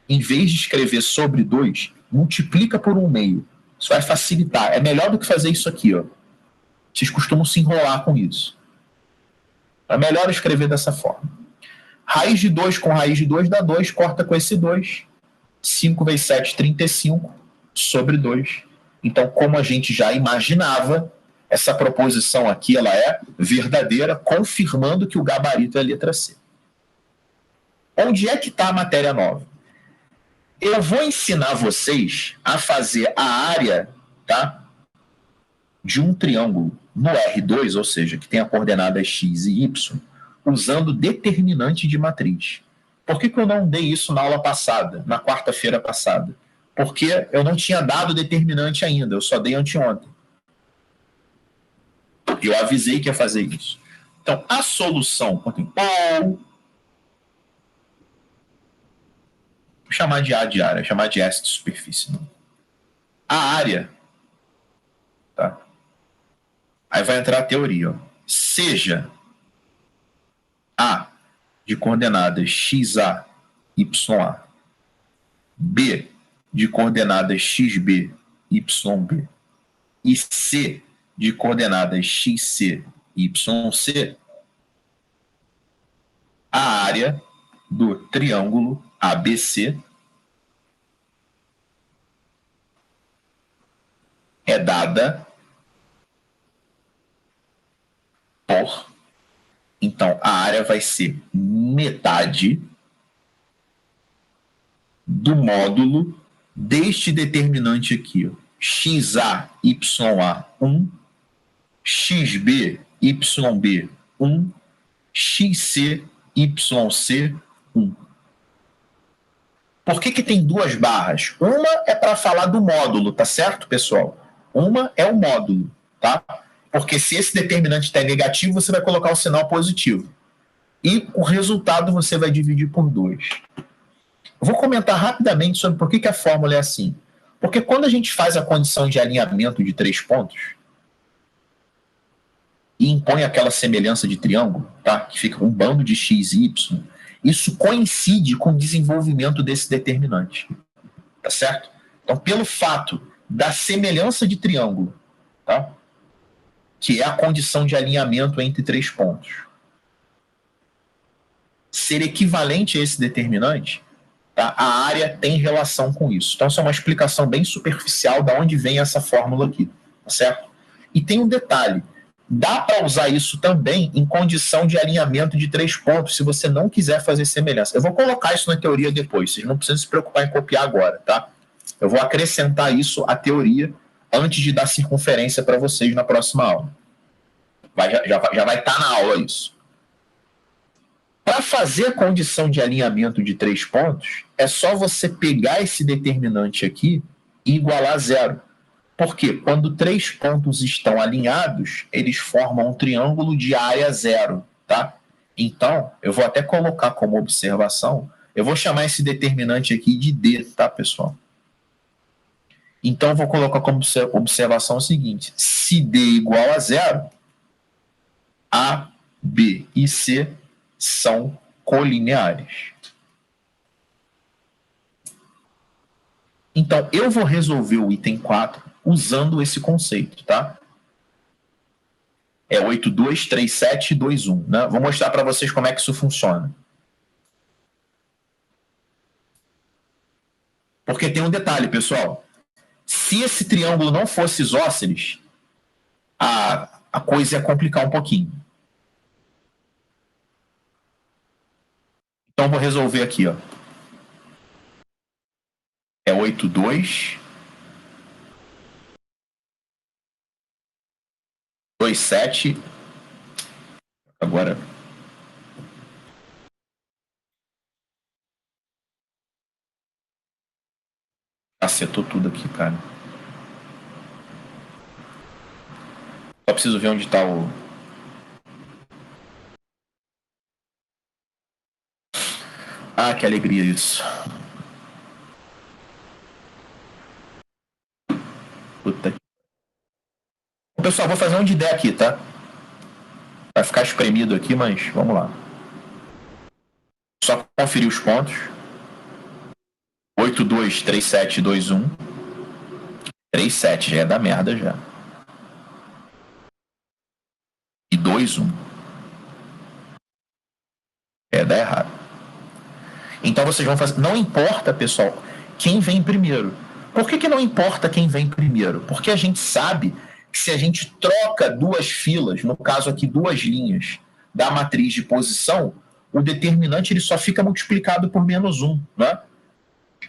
A: em vez de escrever sobre 2, multiplica por 1/2. Isso vai facilitar. É melhor do que fazer isso aqui, ó. Vocês costumam se enrolar com isso. É melhor escrever dessa forma. Raiz de 2 com raiz de 2 dá 2, corta com esse 2. 5 vezes 7, 35, sobre 2. Então, como a gente já imaginava, essa proposição aqui ela é verdadeira, confirmando que o gabarito é a letra C. Onde é que está a matéria nova? Eu vou ensinar vocês a fazer a área, tá, de um triângulo no R2, ou seja, que tem a coordenada x e y, usando determinante de matriz. Por que eu não dei isso na aula passada, na quarta-feira passada? Porque eu não tinha dado determinante ainda, eu só dei anteontem. Eu avisei que ia fazer isso. Então, a solução... Vou chamar de A de área, chamar de S de superfície. Não. A área... Tá? Aí vai entrar a teoria. Ó. Seja A de coordenadas XA, YA, B de coordenadas XB, YB, e C de coordenadas XC, YC, a área do triângulo ABC é dada por... Então, a área vai ser metade do módulo deste determinante aqui, ó, XA, YA, 1, XB, YB, 1, XC, YC, 1. Por que tem duas barras? Uma é para falar do módulo, tá certo, pessoal? Uma é o módulo, tá? Porque se esse determinante está negativo, você vai colocar o sinal positivo. E o resultado você vai dividir por 2. Eu vou comentar rapidamente sobre por que a fórmula é assim. Porque quando a gente faz a condição de alinhamento de 3 pontos e impõe aquela semelhança de triângulo, tá? Que fica um bando de x e y, isso coincide com o desenvolvimento desse determinante. Tá certo? Então, pelo fato da semelhança de triângulo, tá? que é a condição de alinhamento entre três pontos, ser equivalente a esse determinante, tá? A área tem relação com isso. Então, essa é uma explicação bem superficial de onde vem essa fórmula aqui, tá certo? E tem um detalhe, dá para usar isso também em condição de alinhamento de três pontos, se você não quiser fazer semelhança. Eu vou colocar isso na teoria depois, vocês não precisam se preocupar em copiar agora, tá? Eu vou acrescentar isso à teoria antes de dar circunferência para vocês na próxima aula. Já vai estar na aula isso. Para fazer a condição de alinhamento de três pontos, é só você pegar esse determinante aqui e igualar a zero. Por quê? Quando três pontos estão alinhados, eles formam um triângulo de área zero, tá? Então, eu vou até colocar como observação, eu vou chamar esse determinante aqui de D, tá, pessoal? Então, eu vou colocar como observação o seguinte, se D igual a zero, A, B e C são colineares. Então, eu vou resolver o item 4 usando esse conceito, tá? É 8, 2, 3, 7, 2, 1. Né? Vou mostrar para vocês como é que isso funciona. Porque tem um detalhe, pessoal. Se esse triângulo não fosse isósceles, a coisa ia complicar um pouquinho. Então, vou resolver aqui, ó. É 8, 2, 2, 7. Agora. Acertou tudo aqui, cara. Só preciso ver onde está o... Ah, que alegria isso. Puta que... Pessoal, vou fazer um de ideia aqui, tá? Vai ficar espremido aqui, mas vamos lá. Só conferir os pontos. 8, 2, 3, 7, 2, 1. 3, 7 já é da merda já. E 2, 1. É dar errado. Então vocês vão fazer... Não importa, pessoal, quem vem primeiro. Por que não importa quem vem primeiro? Porque a gente sabe que se a gente troca duas filas, no caso aqui duas linhas, da matriz de posição, o determinante ele só fica multiplicado por menos 1, né?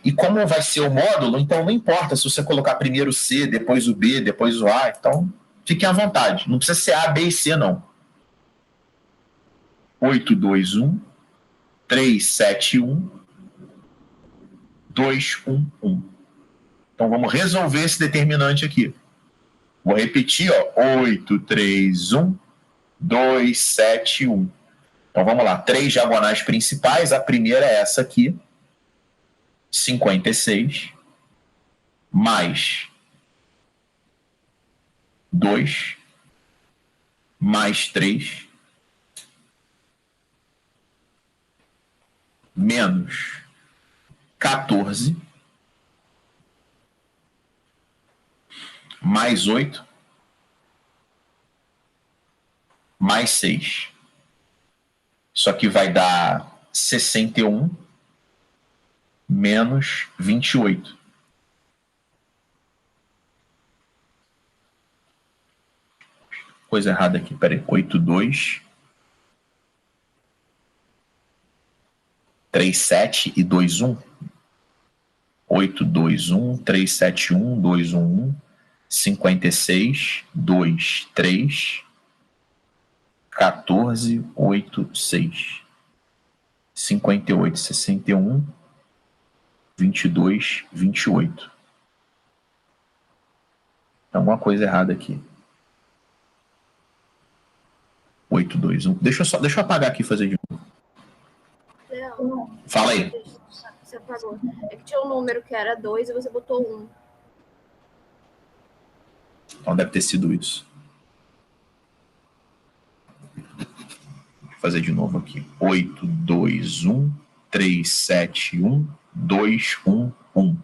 A: E como vai ser o módulo, então não importa se você colocar primeiro o C, depois o B, depois o A, então fiquem à vontade. Não precisa ser A, B e C, não. 8, 2, 1, 3, 7, 1, 2, 1, 1. Então vamos resolver esse determinante aqui. Vou repetir, ó, 8, 3, 1, 2, 7, 1. Então vamos lá, três diagonais principais, a primeira é essa aqui, 56, mais 2, mais 3, menos 14, mais 8, mais 6. Isso aqui vai dar 61 menos 28. Coisa errada aqui, peraí. 8, 2, 3, 7 e 2, 1. 8, 2, 1, 3, 7, 1, 2, 1, 1. 56, 2, 3, 14, 8, 6. 58, 61, 22, 28. Tem alguma coisa errada aqui. 8, 2, 1. Deixa eu apagar aqui e fazer de novo.
D: Não.
A: Fala aí.
D: Você apagou. É que tinha um número que era 2 e você botou 1.
A: Então deve ter sido isso. Vou fazer de novo aqui. 8, 2, 1, 3, 7, 1, 2, 1, 1.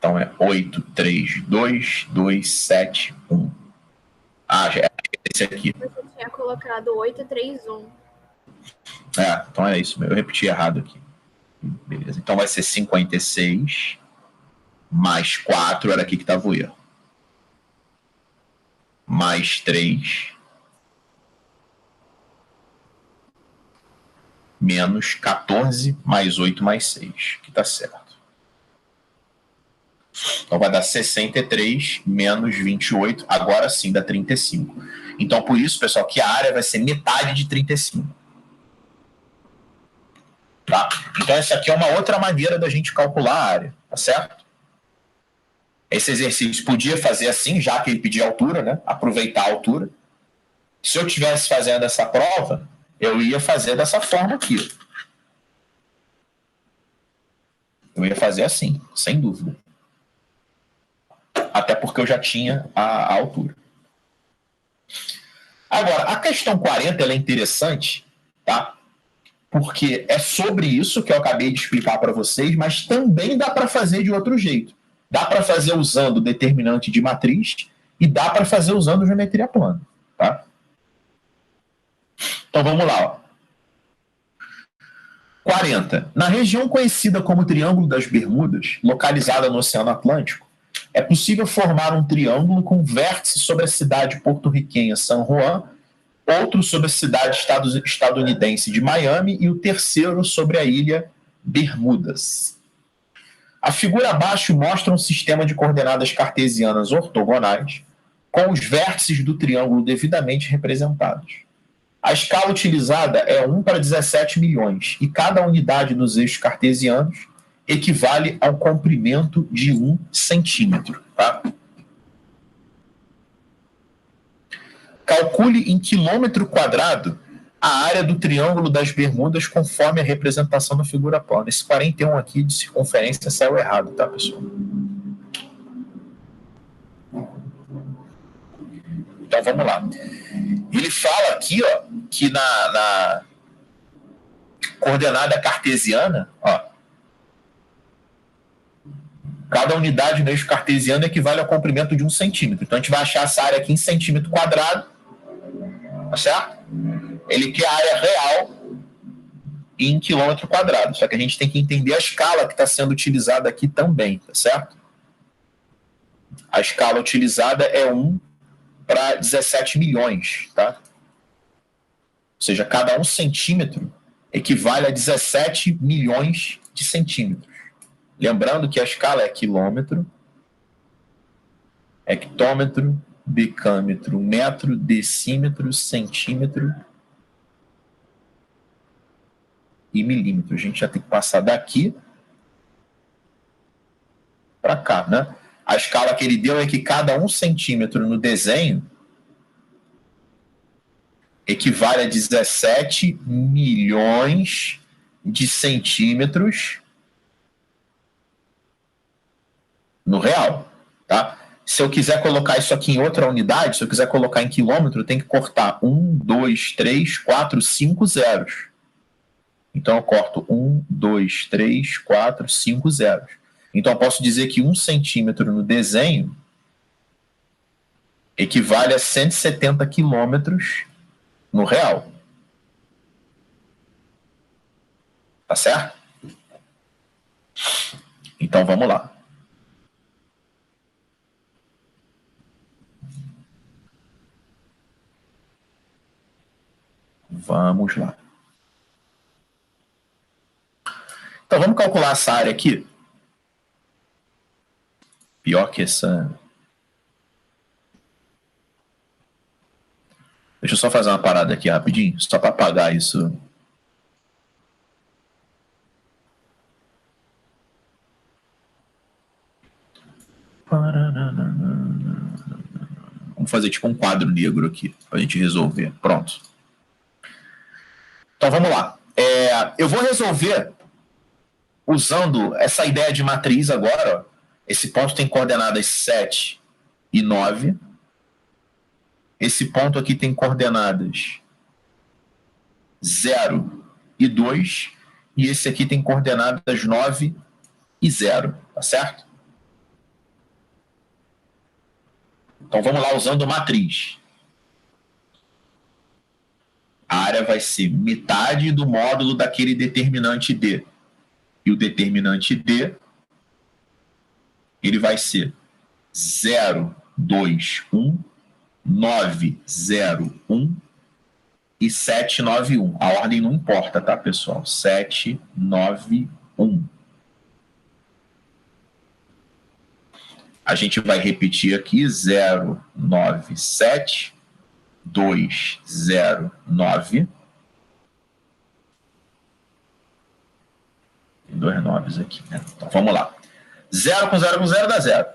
A: Então é 8, 3, 2, 2, 7, 1. Ah, já é esse aqui.
D: Você tinha colocado 8, 3, 1.
A: Então é isso. Eu repeti errado aqui. Beleza. Então vai ser 56 mais 4, era aqui que estava o erro. Mais 3 menos 14 mais 8 mais 6, que está certo. Então vai dar 63 menos 28, agora sim dá 35. Então por isso, pessoal, que a área vai ser metade de 35. Tá? Então essa aqui é uma outra maneira da gente calcular a área, tá certo? Esse exercício podia fazer assim, já que ele pedia altura, né? Aproveitar a altura. Se eu estivesse fazendo essa prova, eu ia fazer dessa forma aqui. Eu ia fazer assim, sem dúvida. Até porque eu já tinha a altura. Agora, a questão 40 ela é interessante, tá? Porque é sobre isso que eu acabei de explicar para vocês, mas também dá para fazer de outro jeito. Dá para fazer usando determinante de matriz e dá para fazer usando geometria plana, tá? Então vamos lá, ó. 40. Na região conhecida como Triângulo das Bermudas, localizada no Oceano Atlântico, é possível formar um triângulo com vértice sobre a cidade porto-riquenha San Juan, outro sobre a cidade estadunidense de Miami e o terceiro sobre a ilha Bermudas. A figura abaixo mostra um sistema de coordenadas cartesianas ortogonais com os vértices do triângulo devidamente representados. A escala utilizada é 1 para 17 milhões e cada unidade dos eixos cartesianos equivale ao comprimento de 1 centímetro. Tá? Calcule em quilômetro quadrado a área do Triângulo das Bermudas conforme a representação da figura plana. Esse 41 aqui de circunferência saiu errado, tá, pessoal? Então, vamos lá. Ele fala aqui, ó, que na coordenada cartesiana, ó, cada unidade no eixo cartesiano equivale ao comprimento de 1 centímetro. Então, a gente vai achar essa área aqui em centímetro quadrado, tá certo? Ele quer a área real em quilômetro quadrado. Só que a gente tem que entender a escala que está sendo utilizada aqui também, tá certo? A escala utilizada é 1 para 17 milhões, tá? Ou seja, cada 1 centímetro equivale a 17 milhões de centímetros. Lembrando que a escala é quilômetro, hectômetro, decâmetro, metro, decímetro, centímetro e milímetro. A gente já tem que passar daqui para cá, né? A escala que ele deu é que cada 1 centímetro no desenho equivale a 17 milhões de centímetros no real, tá? Se eu quiser colocar isso aqui em outra unidade, se eu quiser colocar em quilômetro, eu tenho que cortar 1, 2, 3, 4, 5 zeros. Então eu corto 1, 2, 3, 4, 5 zeros. Então eu posso dizer que 1 centímetro no desenho equivale a 170 quilômetros no real. Tá certo? Então vamos lá. Vamos lá. Então vamos calcular essa área aqui. Pior que essa... Deixa eu só fazer uma parada aqui rapidinho, só para apagar isso. Vamos fazer tipo um quadro negro aqui, para a gente resolver. Pronto. Então vamos lá. Eu vou resolver usando essa ideia de matriz agora. Ó. Esse ponto tem coordenadas 7 e 9. Esse ponto aqui tem coordenadas 0 e 2. E esse aqui tem coordenadas 9 e 0. Tá certo? Então vamos lá usando matriz. A área vai ser metade do módulo daquele determinante D. E o determinante D, ele vai ser 0, 2, 1, 9, 0, 1 e 7, 9, 1. A ordem não importa, tá, pessoal? 7, 9, 1. A gente vai repetir aqui 0, 9, 7, 2, 0, 9. Tem 2 9s aqui, né? Então vamos lá. 0 com 0 com 0 dá 0.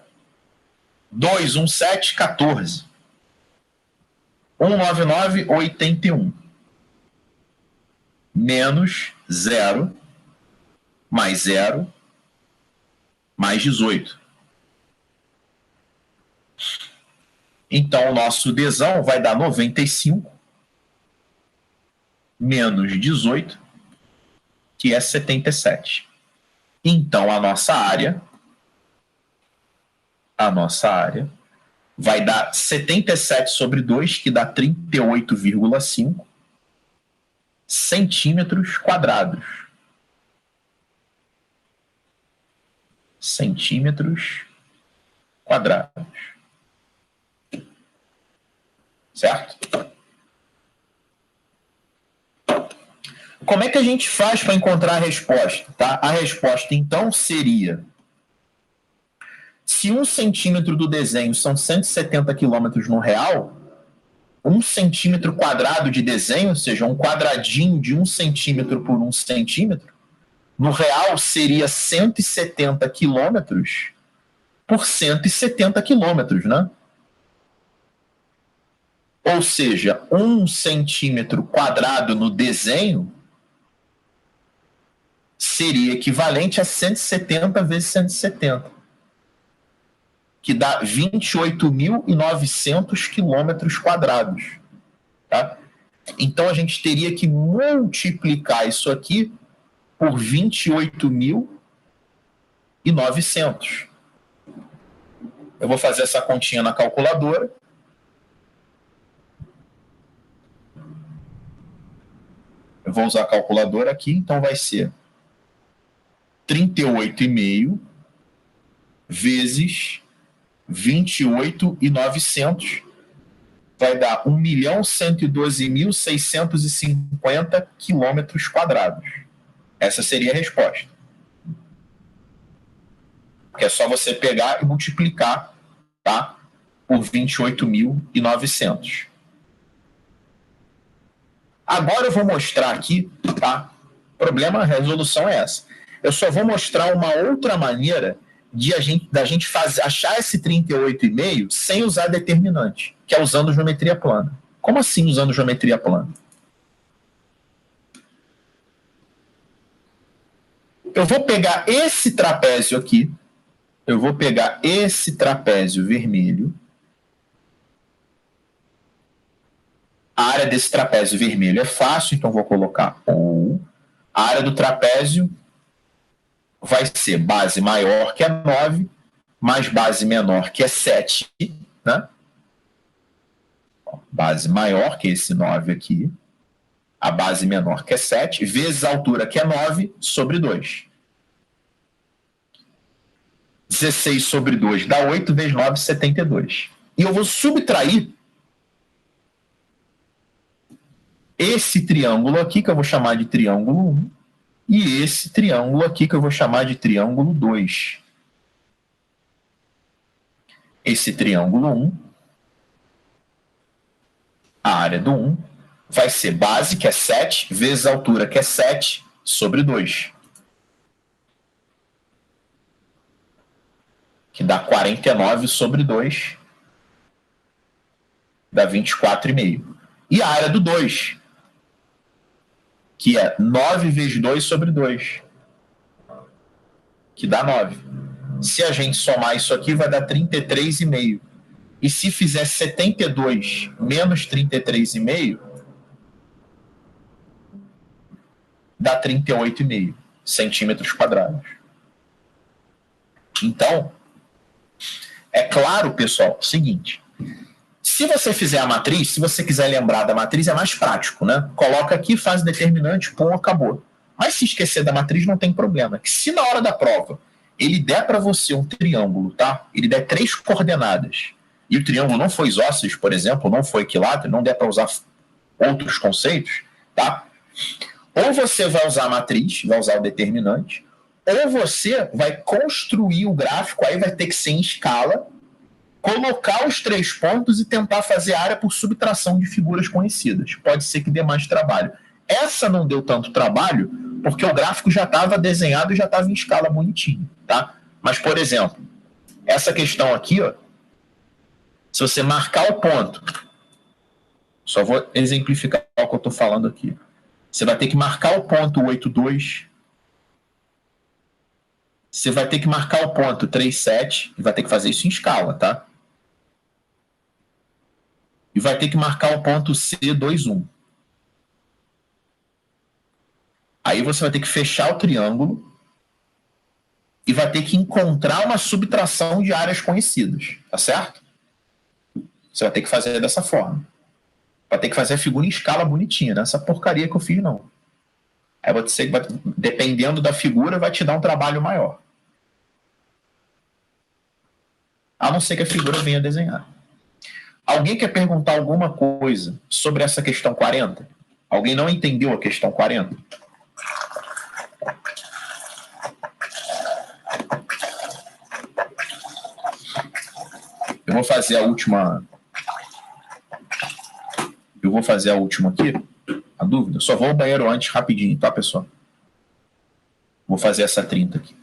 A: 2, 1, 7, 14. 1, 9, 9, 81. Menos 0, mais 0, mais 18. Então, o nosso Dzão vai dar 95 menos 18, que é 77. Então, a nossa área vai dar 77 sobre 2, que dá 38,5 centímetros quadrados. Centímetros quadrados. Certo? Como é que a gente faz para encontrar a resposta? Tá? A resposta, então, seria: se 1 centímetro do desenho são 170 quilômetros no real, 1 centímetro quadrado de desenho, ou seja, um quadradinho de 1 centímetro por 1 centímetro, no real seria 170 quilômetros por 170 quilômetros, né? Ou seja, 1 centímetro quadrado no desenho seria equivalente a 170 vezes 170, que dá 28.900 quilômetros quadrados. Tá? Então, a gente teria que multiplicar isso aqui por 28.900. Eu vou fazer essa continha na calculadora. Eu vou usar a calculadora aqui, então vai ser 38,5 vezes 28.900, vai dar 1.112.650 quilômetros quadrados. Essa seria a resposta. Porque é só você pegar e multiplicar, tá, por 28.900. Agora eu vou mostrar aqui, tá? O problema, a resolução é essa. Eu só vou mostrar uma outra maneira da gente achar esse 38,5 sem usar determinante, que é usando geometria plana. Como assim usando geometria plana? Eu vou pegar esse trapézio aqui, eu vou pegar esse trapézio vermelho. A área desse trapézio vermelho é fácil, então vou colocar ou. A área do trapézio vai ser base maior que é 9, mais base menor que é 7, né? Base maior que esse 9 aqui, a base menor que é 7, vezes a altura que é 9, sobre 2. 16 sobre 2 dá 8, vezes 9, 72. E eu vou subtrair esse triângulo aqui, que eu vou chamar de triângulo 1, e esse triângulo aqui, que eu vou chamar de triângulo 2. Esse triângulo 1, a área do 1, vai ser base, que é 7, vezes a altura, que é 7, sobre 2. Que dá 49 sobre 2, dá 24,5. E a área do 2, que é 9 vezes 2 sobre 2, que dá 9. Se a gente somar isso aqui, vai dar 33,5. E se fizer 72 menos 33,5, dá 38,5 centímetros quadrados. Então, é claro, pessoal, o seguinte: Se você fizer a matriz, se você quiser lembrar da matriz, é mais prático, né? Coloca aqui, faz determinante, pum, acabou. Mas se esquecer da matriz, não tem problema. Se na hora da prova ele der para você um triângulo, tá? Ele der 3 coordenadas, e o triângulo não foi isósceles, por exemplo, não foi equilátero, não der para usar outros conceitos, tá? Ou você vai usar a matriz, vai usar o determinante, ou você vai construir o gráfico, aí vai ter que ser em escala, colocar os 3 pontos e tentar fazer área por subtração de figuras conhecidas. Pode ser que dê mais trabalho. Essa não deu tanto trabalho, porque o gráfico já estava desenhado e já estava em escala bonitinho, tá? Mas, por exemplo, essa questão aqui, ó, se você marcar o ponto, só vou exemplificar o que eu estou falando aqui. Você vai ter que marcar o ponto 8,2, você vai ter que marcar o ponto 3,7, e vai ter que fazer isso em escala, tá? E vai ter que marcar o ponto C2,1. Aí você vai ter que fechar o triângulo e vai ter que encontrar uma subtração de áreas conhecidas, tá certo? Você vai ter que fazer dessa forma. Vai ter que fazer a figura em escala bonitinha, não é essa porcaria que eu fiz, não. Aí você, dependendo da figura, vai te dar um trabalho maior. A não ser que a figura venha desenhar. Alguém quer perguntar alguma coisa sobre essa questão 40? Alguém não entendeu a questão 40? Eu vou fazer a última. Eu vou fazer a última aqui. A dúvida? Só vou ao banheiro antes, rapidinho, tá, pessoal? Vou fazer essa 30 aqui.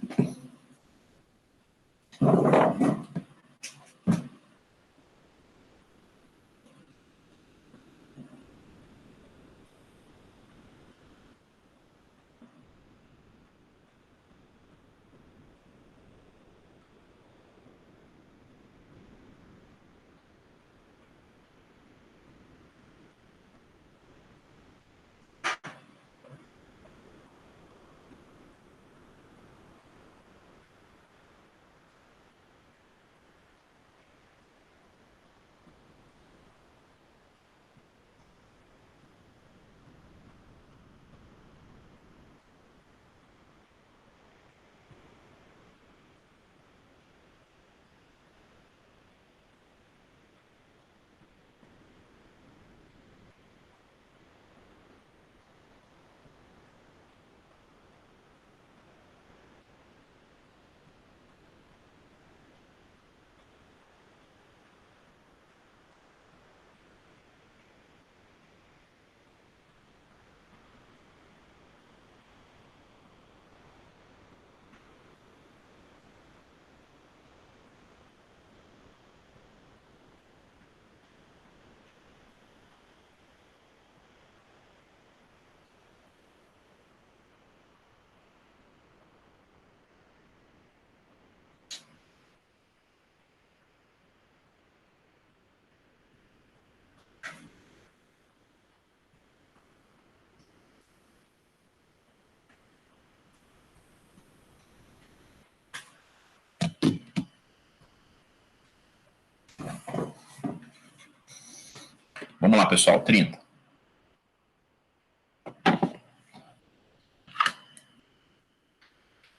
A: Vamos lá, pessoal, 30.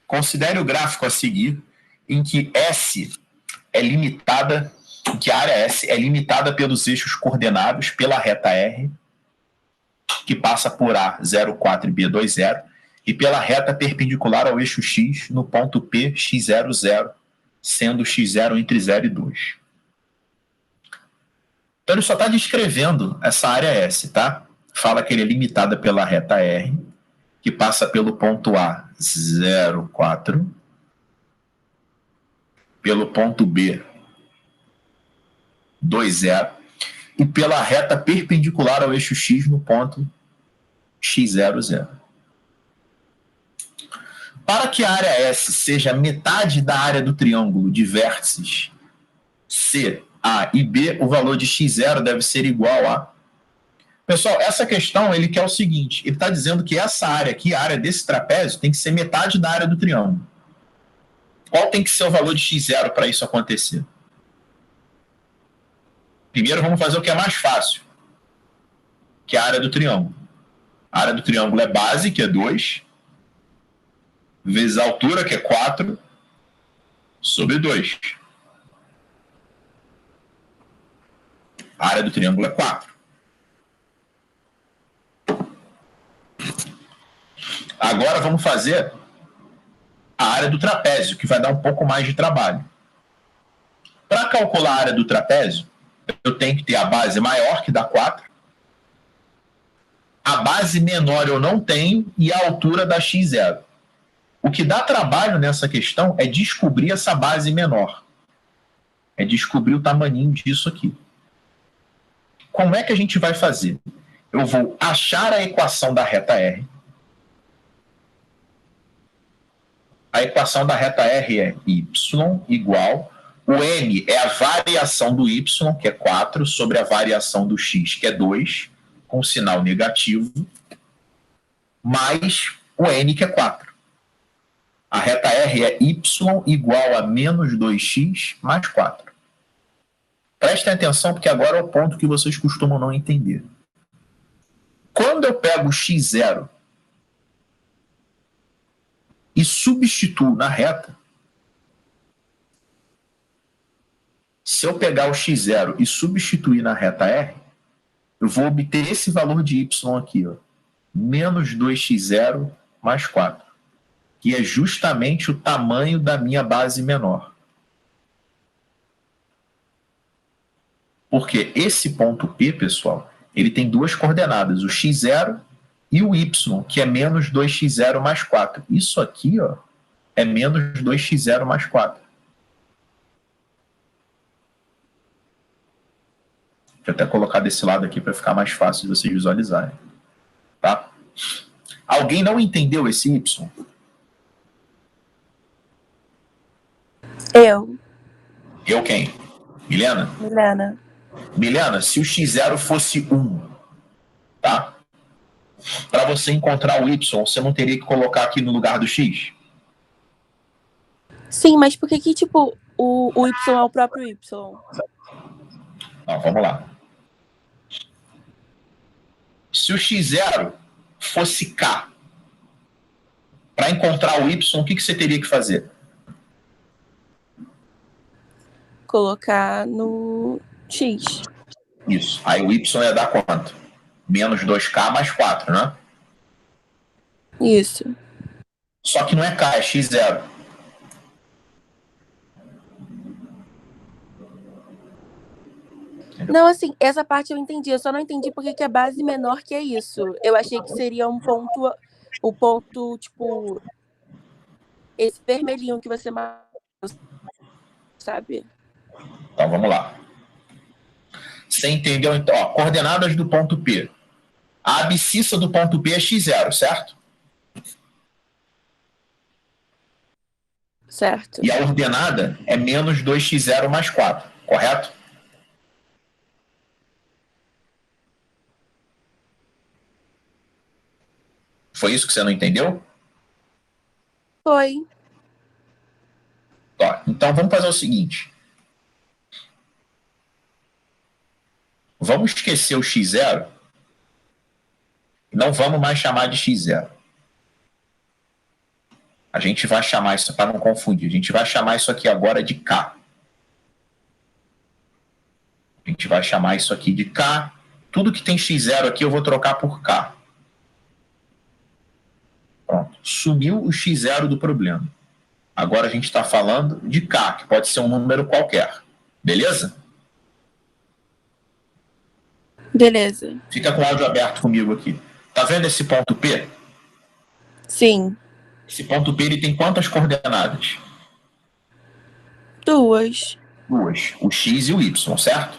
A: Considere o gráfico a seguir em que S é limitada, em que a área S é limitada pelos eixos coordenados pela reta R, que passa por A 0,4 e B 2,0, e pela reta perpendicular ao eixo X no ponto P x0, 0, sendo x0 entre 0 e 2. Então ele só está descrevendo essa área S, tá? Fala que ele é limitada pela reta R, que passa pelo ponto A 0,4, pelo ponto B 2,0 e pela reta perpendicular ao eixo X no ponto x0, 0. Para que a área S seja metade da área do triângulo de vértices C, A e B, o valor de x0 deve ser igual a... Pessoal, essa questão ele quer o seguinte, ele está dizendo que essa área aqui, a área desse trapézio, tem que ser metade da área do triângulo. Qual tem que ser o valor de x0 para isso acontecer? Primeiro vamos fazer o que é mais fácil, que é a área do triângulo. A área do triângulo é base, que é 2, vezes a altura, que é 4, sobre 2. A área do triângulo é 4. Agora vamos fazer a área do trapézio, que vai dar um pouco mais de trabalho. Para calcular a área do trapézio, eu tenho que ter a base maior, que dá 4. A base menor eu não tenho e a altura dá x0. O que dá trabalho nessa questão é descobrir essa base menor. É descobrir o tamaninho disso aqui. Como é que a gente vai fazer? Eu vou achar a equação da reta R. A equação da reta R é y igual... O m é a variação do y, que é 4, sobre a variação do x, que é 2, com sinal negativo, mais o n, que é 4. A reta R é y igual a menos 2x mais 4. Prestem atenção, porque agora é o ponto que vocês costumam não entender. Quando eu pego o x0 e substituo na reta, se eu pegar o x0 e substituir na reta R, eu vou obter esse valor de y aqui, ó, menos 2x0 mais 4, que é justamente o tamanho da minha base menor. Porque esse ponto P, pessoal, ele tem duas coordenadas, o x0 e o y, que é menos 2x0 mais 4. Isso aqui, ó, é menos 2x0 mais 4. Vou até colocar desse lado aqui para ficar mais fácil de vocês visualizarem. Tá? Alguém não entendeu esse y?
E: Eu.
A: Eu quem? Milena?
E: Milena.
A: Milena, se o x0 fosse 1, tá? Para você encontrar o y, você não teria que colocar aqui no lugar do x?
E: Sim, mas por que tipo, o y é o próprio y?
A: Não, vamos lá. Se o x0 fosse k, para encontrar o y, o que você teria que fazer?
E: Colocar no x.
A: Isso. Aí o y ia dar quanto? Menos 2k mais 4, né?
E: Isso.
A: Só que não é k, é x0.
E: Não, assim, essa parte eu entendi. Eu só não entendi porque que é base menor que é isso. Eu achei que seria um ponto, o ponto, tipo, esse vermelhinho que você marcou, sabe?
A: Então, vamos lá. Você entendeu, então? Ó, coordenadas do ponto P. A abscissa do ponto P é x0, certo?
E: Certo.
A: E a ordenada é menos 2x0 mais 4, correto? Foi isso que você não entendeu?
E: Foi.
A: Ó, então, vamos fazer o seguinte. Vamos esquecer o x0 e não vamos mais chamar de x0. A gente vai chamar isso, para não confundir, a gente vai chamar isso aqui agora de k. A gente vai chamar isso aqui de k. Tudo que tem x0 aqui eu vou trocar por k. Pronto. Sumiu o x0 do problema. Agora a gente está falando de k, que pode ser um número qualquer. Beleza?
E: Beleza.
A: Fica com o áudio aberto comigo aqui. Tá vendo esse ponto P?
E: Sim.
A: Esse ponto P ele tem quantas coordenadas?
E: 2.
A: 2. O x e o y, certo?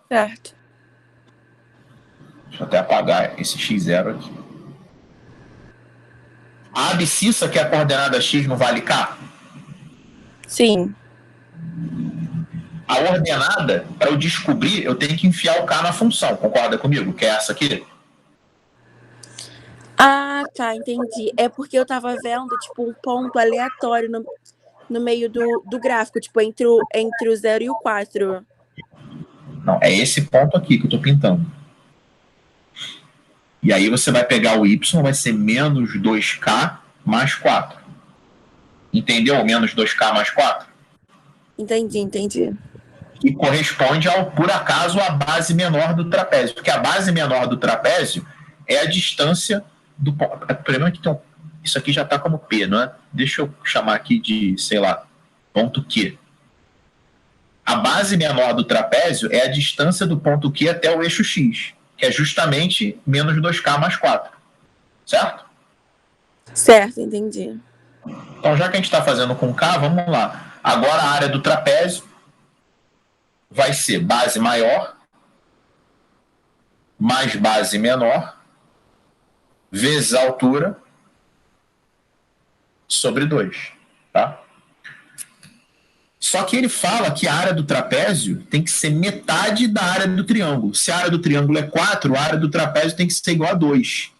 E: Certo.
A: Deixa eu até apagar esse x0 aqui. A abscissa, que é a coordenada x, não vale k?
E: Sim.
A: A ordenada, para eu descobrir, eu tenho que enfiar o k na função. Concorda comigo? Que é essa aqui?
E: Ah, tá, entendi. É porque eu tava vendo, tipo, um ponto aleatório no meio do gráfico, tipo, entre o 0 e o 4.
A: Não, é esse ponto aqui que eu estou pintando. E aí você vai pegar o y, vai ser menos 2k mais 4. Entendeu? Menos 2k mais 4?
E: Entendi.
A: E corresponde ao, por acaso, a base menor do trapézio. Porque a base menor do trapézio é a distância do ponto. O problema é que isso aqui já está como P, não é? Deixa eu chamar aqui de, sei lá, ponto Q. A base menor do trapézio é a distância do ponto Q até o eixo X, que é justamente menos 2k mais 4. Certo?
E: Certo, entendi.
A: Então, já que a gente está fazendo com K, vamos lá. Agora, a área do trapézio vai ser base maior mais base menor vezes a altura sobre 2. Tá? Só que ele fala que a área do trapézio tem que ser metade da área do triângulo. Se a área do triângulo é 4, a área do trapézio tem que ser igual a 2.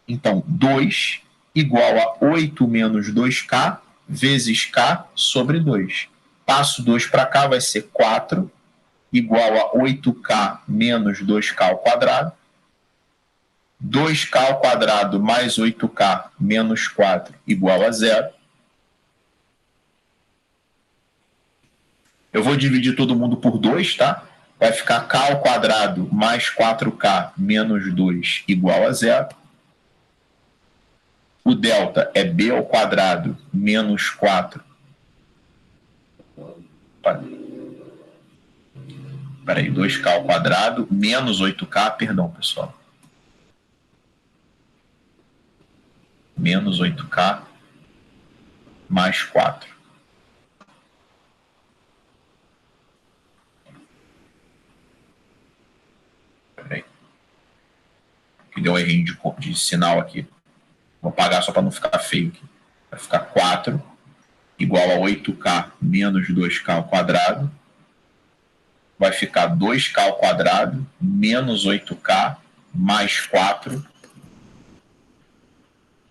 A: Então, 2 igual a 8 menos 2k vezes k sobre 2. Passo 2 para cá, vai ser 4 igual a 8k menos 2k ao quadrado. 2k ao quadrado mais 8k menos 4 igual a 0. Eu vou dividir todo mundo por 2, tá? Vai ficar k ao quadrado mais 4k menos 2 igual a 0. O delta é b ao quadrado menos 4. Peraí, 2k ao quadrado menos 8k, perdão, pessoal. Menos 8k mais 4. Peraí. Que deu um errinho de sinal aqui. Vou apagar só para não ficar feio aqui. Vai ficar 4 igual a 8k menos 2k ao quadrado. Vai ficar 2k ao quadrado menos 8k mais 4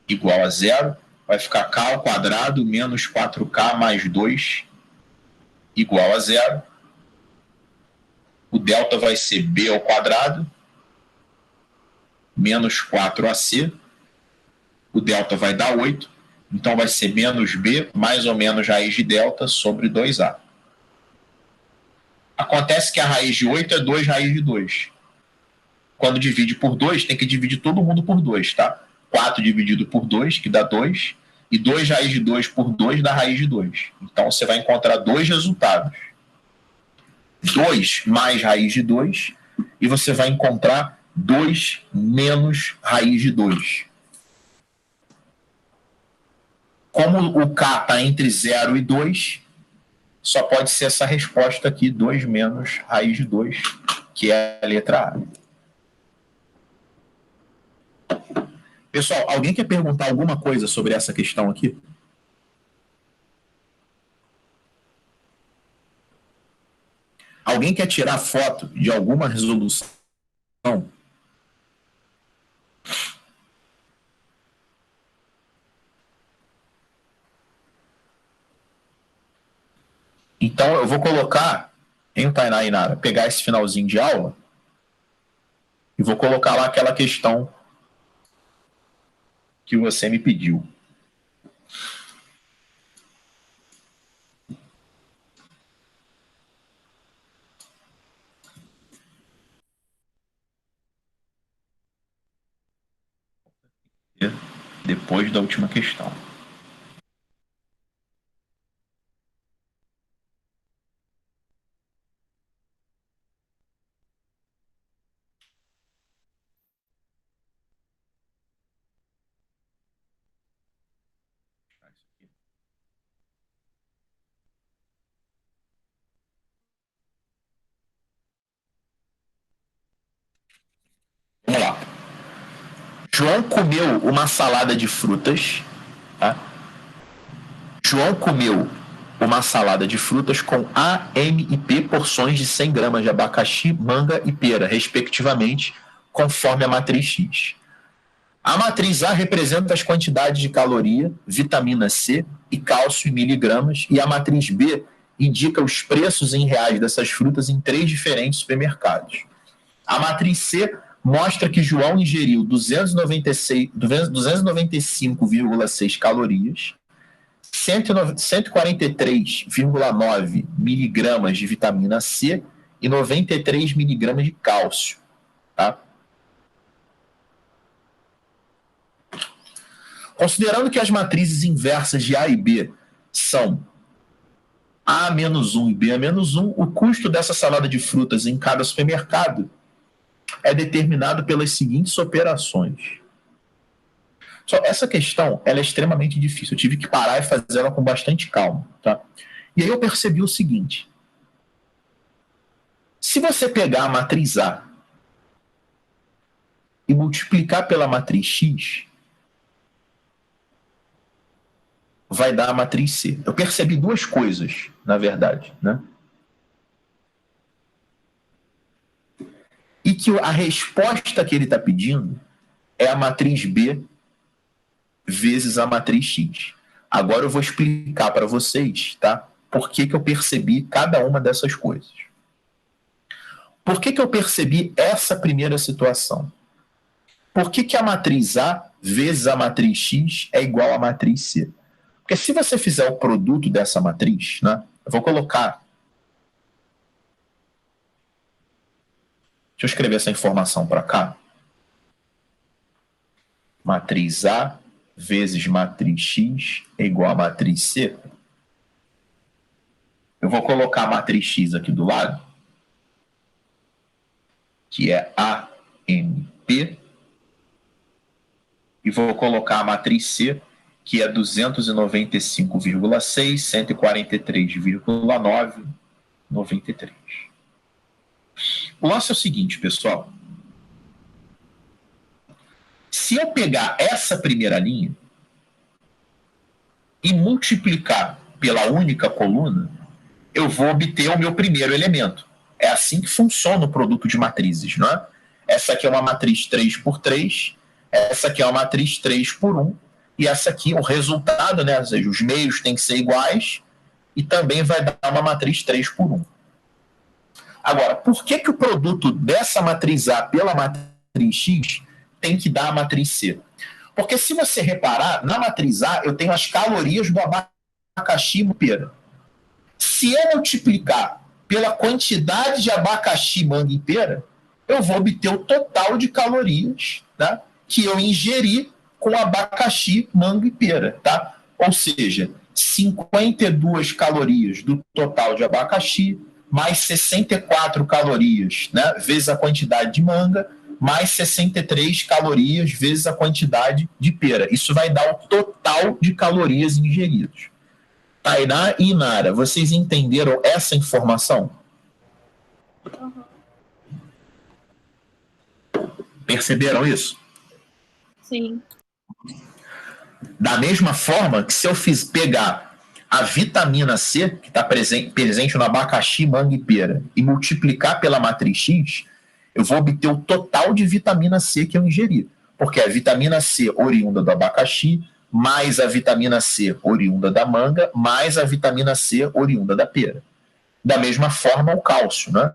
A: igual a 0. Vai ficar k ao quadrado menos 4k mais 2 igual a 0. O delta vai ser b ao quadrado menos 4ac. O delta vai dar 8. Então vai ser menos b mais ou menos raiz de delta sobre 2a. Acontece que a raiz de 8 é 2 raiz de 2. Quando divide por 2, tem que dividir todo mundo por 2, tá? 4 dividido por 2, que dá 2. E 2 raiz de 2 por 2 dá raiz de 2. Então você vai encontrar dois resultados. 2 mais raiz de 2. E você vai encontrar 2 menos raiz de 2. Como o k está entre 0 e 2, só pode ser essa resposta aqui, 2 menos raiz de 2, que é a letra A. Pessoal, alguém quer perguntar alguma coisa sobre essa questão aqui? Alguém quer tirar foto de alguma resolução? Então, eu vou colocar, em Tainá e Nara, pegar esse finalzinho de aula e vou colocar lá aquela questão que você me pediu. Depois da última questão. Vamos lá. João comeu uma salada de frutas. Tá? João comeu uma salada de frutas com A, M e P porções de 100 gramas de abacaxi, manga e pera, respectivamente, conforme a matriz X. A matriz A representa as quantidades de caloria, vitamina C e cálcio em miligramas, e a matriz B indica os preços em reais dessas frutas em 3 diferentes supermercados. A matriz C mostra que João ingeriu 295,6 calorias, 143,9 miligramas de vitamina C e 93 miligramas de cálcio. Tá? Considerando que as matrizes inversas de A e B são A-1 e B-1, o custo dessa salada de frutas em cada supermercado é determinado pelas seguintes operações. Só essa questão ela é extremamente difícil. Eu tive que parar e fazer ela com bastante calma. Tá? E aí eu percebi o seguinte. Se você pegar a matriz A e multiplicar pela matriz X, vai dar a matriz C. Eu percebi duas coisas, na verdade, né? E que a resposta que ele está pedindo é a matriz B vezes a matriz X. Agora eu vou explicar para vocês, tá? Por que eu percebi cada uma dessas coisas. Por que eu percebi essa primeira situação? Por que a matriz A vezes a matriz X é igual à matriz C? Porque se você fizer o produto dessa matriz, né? Eu vou colocar... Deixa eu escrever essa informação para cá. Matriz A vezes matriz X é igual a matriz C. Eu vou colocar a matriz X aqui do lado, que é AMP, e vou colocar a matriz C, que é 295,6, 143,9, 93. O lance é o seguinte, pessoal. Se eu pegar essa primeira linha e multiplicar pela única coluna, eu vou obter o meu primeiro elemento. É assim que funciona o produto de matrizes, não é? Essa aqui é uma matriz 3x3, essa aqui é uma matriz 3x1, e essa aqui, o resultado, né? Ou seja, os meios têm que ser iguais, e também vai dar uma matriz 3x1. Agora, por que o produto dessa matriz A pela matriz X tem que dar a matriz C? Porque se você reparar, na matriz A eu tenho as calorias do abacaxi e pera. Se eu multiplicar pela quantidade de abacaxi, manga e pera, eu vou obter o total de calorias, tá, que eu ingeri com abacaxi, manga e pera. Tá? Ou seja, 52 calorias do total de abacaxi, mais 64 calorias, né, vezes a quantidade de manga, mais 63 calorias vezes a quantidade de pera. Isso vai dar o total de calorias ingeridas. Tainá e Inara, vocês entenderam essa informação?
D: Uhum.
A: Perceberam isso?
D: Sim.
A: Da mesma forma que se eu pegar a vitamina C, que está presente no abacaxi, manga e pera, e multiplicar pela matriz X, eu vou obter o total de vitamina C que eu ingeri. Porque a vitamina C oriunda do abacaxi, mais a vitamina C oriunda da manga, mais a vitamina C oriunda da pera. Da mesma forma, o cálcio, né?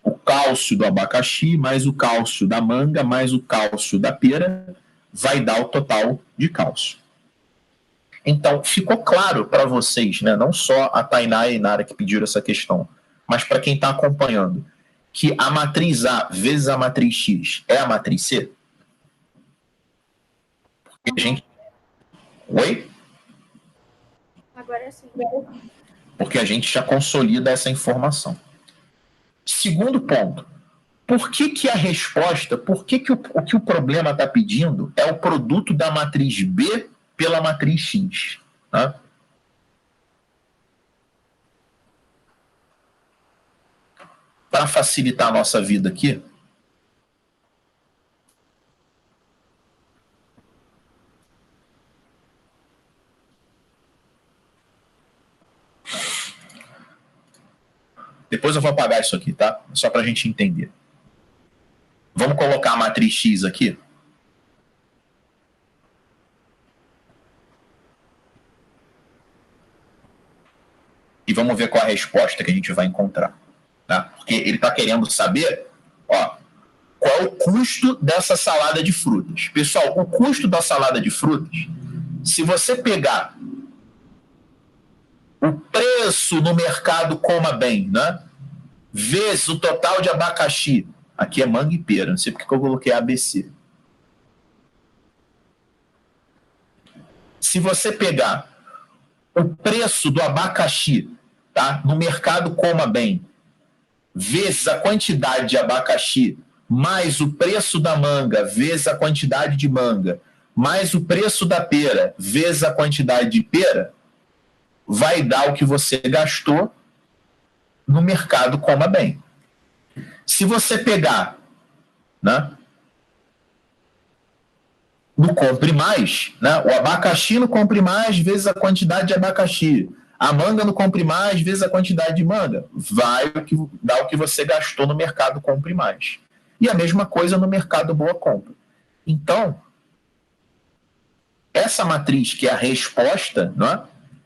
A: O cálcio do abacaxi, mais o cálcio da manga, mais o cálcio da pera, vai dar o total de cálcio. Então, ficou claro para vocês, né? Não só a Tainá e a Inara que pediram essa questão, mas para quem está acompanhando, que a matriz A vezes a matriz X é a matriz C? Porque a gente... Oi?
D: Agora sim.
A: Porque a gente já consolida essa informação. Segundo ponto, por que a resposta, por que o que o problema está pedindo é o produto da matriz B pela matriz X? Né? Para facilitar a nossa vida aqui, depois eu vou apagar isso aqui, tá? Só para a gente entender. Vamos colocar a matriz X aqui. E vamos ver qual é a resposta que a gente vai encontrar. Tá? Porque ele está querendo saber, ó, qual é o custo dessa salada de frutas. Pessoal, o custo da salada de frutas, se você pegar o preço no mercado Coma Bem, né, vezes o total de abacaxi, aqui é manga e pera, não sei porque eu coloquei ABC. Se você pegar o preço do abacaxi, tá, no mercado Coma Bem, vezes a quantidade de abacaxi, mais o preço da manga, vezes a quantidade de manga, mais o preço da pera, vezes a quantidade de pera, vai dar o que você gastou no mercado Coma Bem. Se você pegar, né, no Compre Mais, né, o abacaxi no Compre Mais vezes a quantidade de abacaxi, a manga no Compre Mais vezes a quantidade de manga, vai dar o que você gastou no mercado Compre Mais. E a mesma coisa no mercado Boa Compra. Então, essa matriz, que é a resposta, né,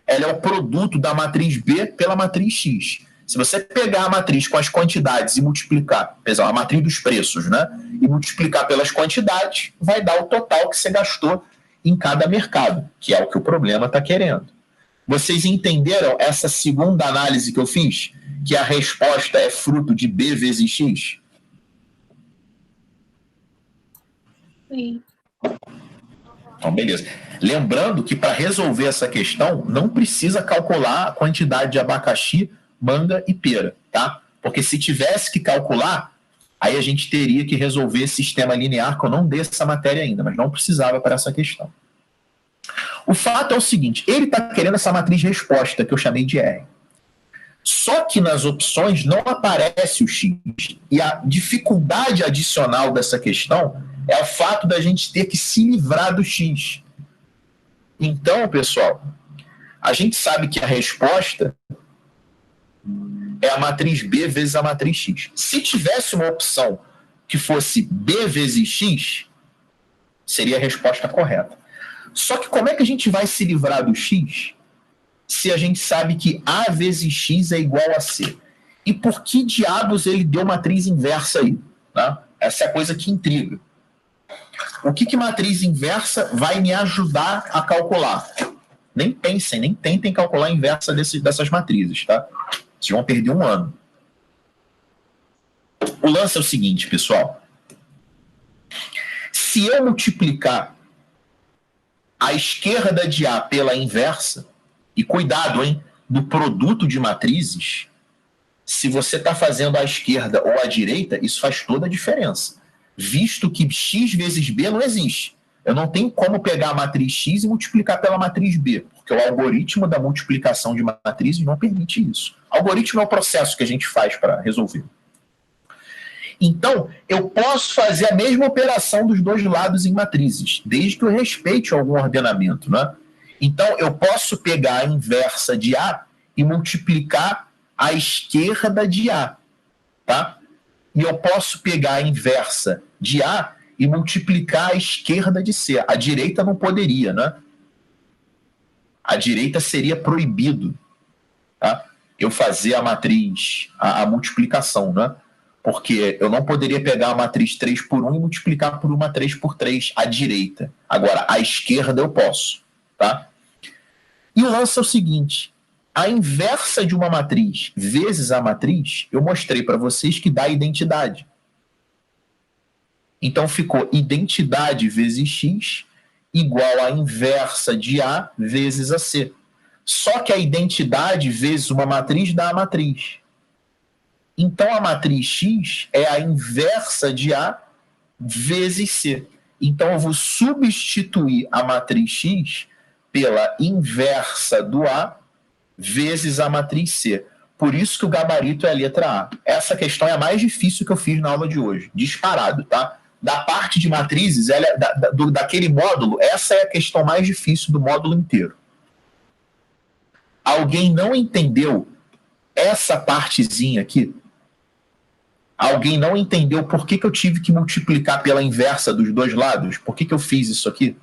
A: ela é o produto da matriz B pela matriz X. Se você pegar a matriz com as quantidades e multiplicar, a matriz dos preços, né, e multiplicar pelas quantidades, vai dar o total que você gastou em cada mercado, que é o que o problema está querendo. Vocês entenderam essa segunda análise que eu fiz? Que a resposta é fruto de B vezes X?
B: Sim.
A: Então, beleza. Lembrando que para resolver essa questão, não precisa calcular a quantidade de abacaxi, manga e pera, tá? Porque se tivesse que calcular, aí a gente teria que resolver sistema linear, que eu não dei essa matéria ainda, mas não precisava para essa questão. O fato é o seguinte, ele está querendo essa matriz resposta, que eu chamei de R. Só que nas opções não aparece o X. E a dificuldade adicional dessa questão é o fato da gente ter que se livrar do X. Então, pessoal, a gente sabe que a resposta é a matriz B vezes a matriz X. Se tivesse uma opção que fosse B vezes X, seria a resposta correta. Só que como é que a gente vai se livrar do X se a gente sabe que A vezes X é igual a C? E por que diabos ele deu matriz inversa aí? Tá? Essa é a coisa que intriga. O que matriz inversa vai me ajudar a calcular? Nem pensem, nem tentem calcular a inversa dessas matrizes, tá? Vocês vão perder um ano. O lance é o seguinte, pessoal. Se eu multiplicar a esquerda de A pela inversa, e cuidado, hein, do produto de matrizes, se você está fazendo a esquerda ou a direita, isso faz toda a diferença. Visto que X vezes B não existe. Eu não tenho como pegar a matriz X e multiplicar pela matriz B, porque o algoritmo da multiplicação de matrizes não permite isso. O algoritmo é o processo que a gente faz para resolver. Então, eu posso fazer a mesma operação dos dois lados em matrizes, desde que eu respeite algum ordenamento, né? Então, eu posso pegar a inversa de A e multiplicar a esquerda de A, tá? E eu posso pegar a inversa de A e multiplicar a esquerda de C. A direita não poderia, né? A direita seria proibido, tá? Eu fazer a matriz, a multiplicação, né? Porque eu não poderia pegar a matriz 3 por 1 e multiplicar por uma 3 por 3 à direita. Agora, à esquerda eu posso, tá? E o lance é o seguinte, a inversa de uma matriz vezes a matriz, eu mostrei para vocês que dá identidade. Então ficou identidade vezes X igual a inversa de A vezes a C. Só que a identidade vezes uma matriz dá a matriz. Então a matriz X é a inversa de A vezes C. Então eu vou substituir a matriz X pela inversa do A vezes a matriz C. Por isso que o gabarito é a letra A. Essa questão é a mais difícil que eu fiz na aula de hoje. Disparado, tá? Da parte de matrizes, daquele módulo, essa é a questão mais difícil do módulo inteiro. Alguém não entendeu essa partezinha aqui? Alguém não entendeu por que eu tive que multiplicar pela inversa dos dois lados? Por que eu fiz isso aqui?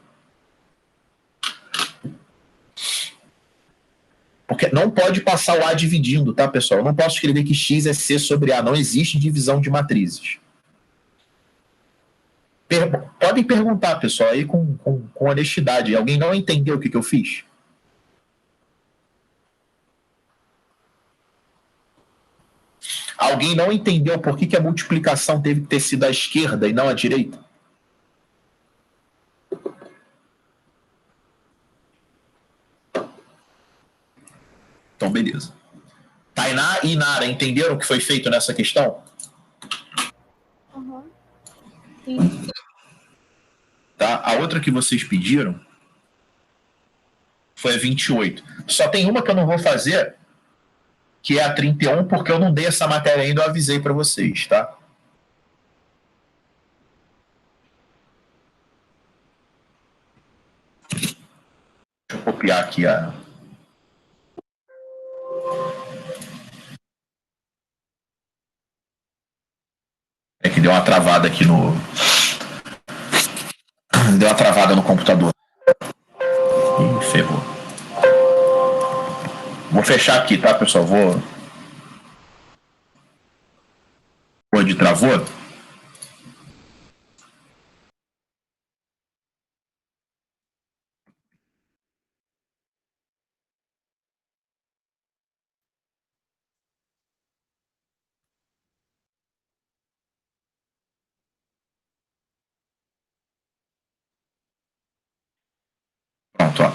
A: Porque não pode passar o A dividindo, tá, pessoal? Eu não posso escrever que X é C sobre A. Não existe divisão de matrizes. Podem perguntar, pessoal, aí com honestidade. Alguém não entendeu o que eu fiz? Alguém não entendeu por que a multiplicação teve que ter sido à esquerda e não à direita? Então, beleza. Tainá e Nara entenderam o que foi feito nessa questão?
B: Sim.
A: Tá? A outra que vocês pediram foi a 28. Só tem uma que eu não vou fazer, que é a 31, porque eu não dei essa matéria ainda, eu avisei para vocês, tá? Deixa eu copiar aqui a... É que deu uma travada aqui no... Deu uma travada no computador. Ih, ferrou. Vou fechar aqui, tá, pessoal? Vou de travou? Pronto, ó.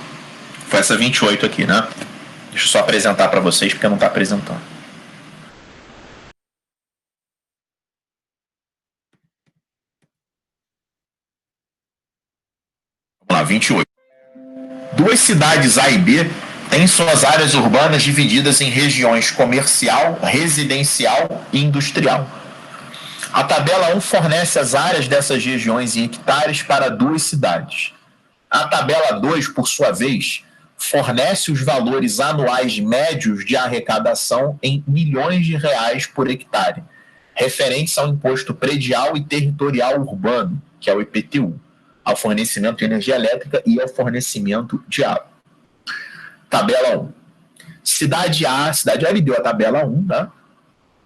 A: Foi essa 28 aqui, né? Deixa eu só apresentar para vocês, porque não está apresentando. Vamos lá, 28. Duas cidades A e B têm suas áreas urbanas divididas em regiões comercial, residencial e industrial. A tabela 1 fornece as áreas dessas regiões em hectares para duas cidades. A tabela 2, por sua vez, fornece os valores anuais médios de arrecadação em milhões de reais por hectare, referentes ao imposto predial e territorial urbano, que é o IPTU, ao fornecimento de energia elétrica e ao fornecimento de água. Tabela 1. Cidade A ele deu a tabela 1, né?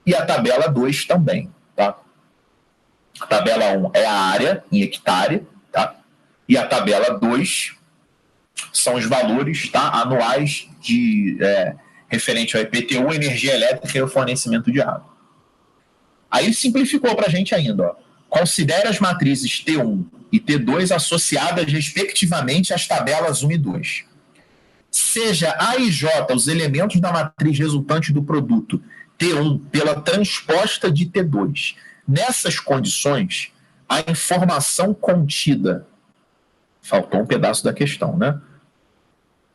A: E a tabela 2 também, tá? A tabela 1 é a área em hectare, tá? E a tabela 2 são os valores, tá, anuais de referente ao IPTU, energia elétrica e o fornecimento de água. Aí simplificou para a gente ainda. Ó. Considere as matrizes T1 e T2 associadas respectivamente às tabelas 1 e 2. Seja A e J os elementos da matriz resultante do produto T1 pela transposta de T2. Nessas condições, a informação contida... Faltou um pedaço da questão, né?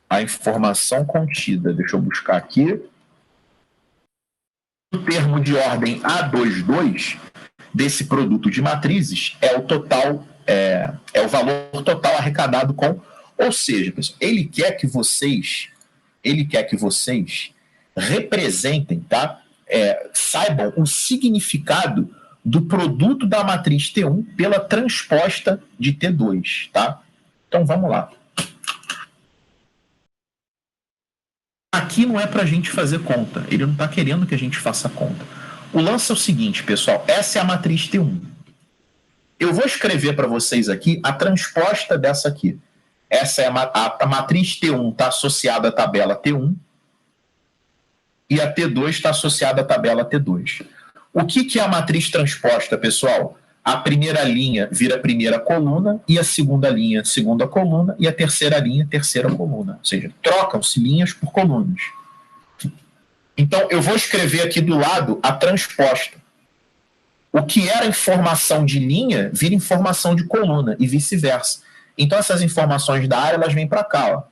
A: A informação contida, deixa eu buscar aqui. O termo de ordem A22 desse produto de matrizes é o total, é o valor total arrecadado com, ou seja, pessoal, ele quer que vocês representem, tá? Saibam o significado do produto da matriz T1 pela transposta de T2, tá? Então vamos lá. Aqui não é para a gente fazer conta. Ele não está querendo que a gente faça conta. O lance é o seguinte, pessoal. Essa é a matriz T1. Eu vou escrever para vocês aqui a transposta dessa aqui. Essa é a matriz T1 está associada à tabela T1 e a T2 está associada à tabela T2. O que é a matriz transposta, pessoal? A primeira linha vira a primeira coluna e a segunda linha, segunda coluna e a terceira linha, terceira coluna. Ou seja, trocam-se linhas por colunas. Então, eu vou escrever aqui do lado a transposta. O que era informação de linha vira informação de coluna e vice-versa. Então, essas informações da área, elas vêm para cá. Ó.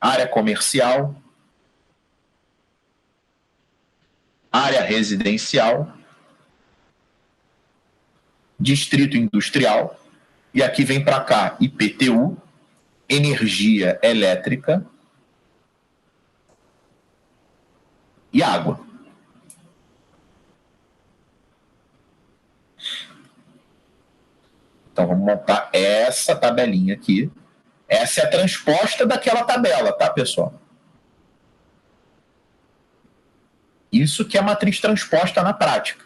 A: Área comercial, área residencial, distrito industrial, e aqui vem para cá IPTU, energia elétrica e água. Então vamos montar essa tabelinha aqui, Essa é a transposta daquela tabela, tá, pessoal? Isso que é a matriz transposta na prática.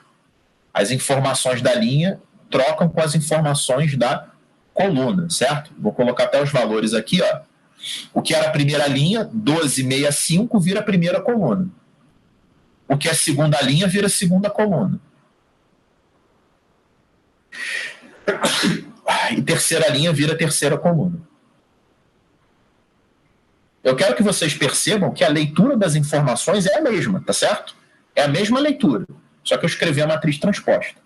A: As informações da linha trocam com as informações da coluna, certo? Vou colocar até os valores aqui, ó. O que era a primeira linha, 1265, vira a primeira coluna. O que é a segunda linha, vira a segunda coluna. E terceira linha vira a terceira coluna. Eu quero que vocês percebam que a leitura das informações é a mesma, tá certo? É a mesma leitura, só que eu escrevi a matriz transposta.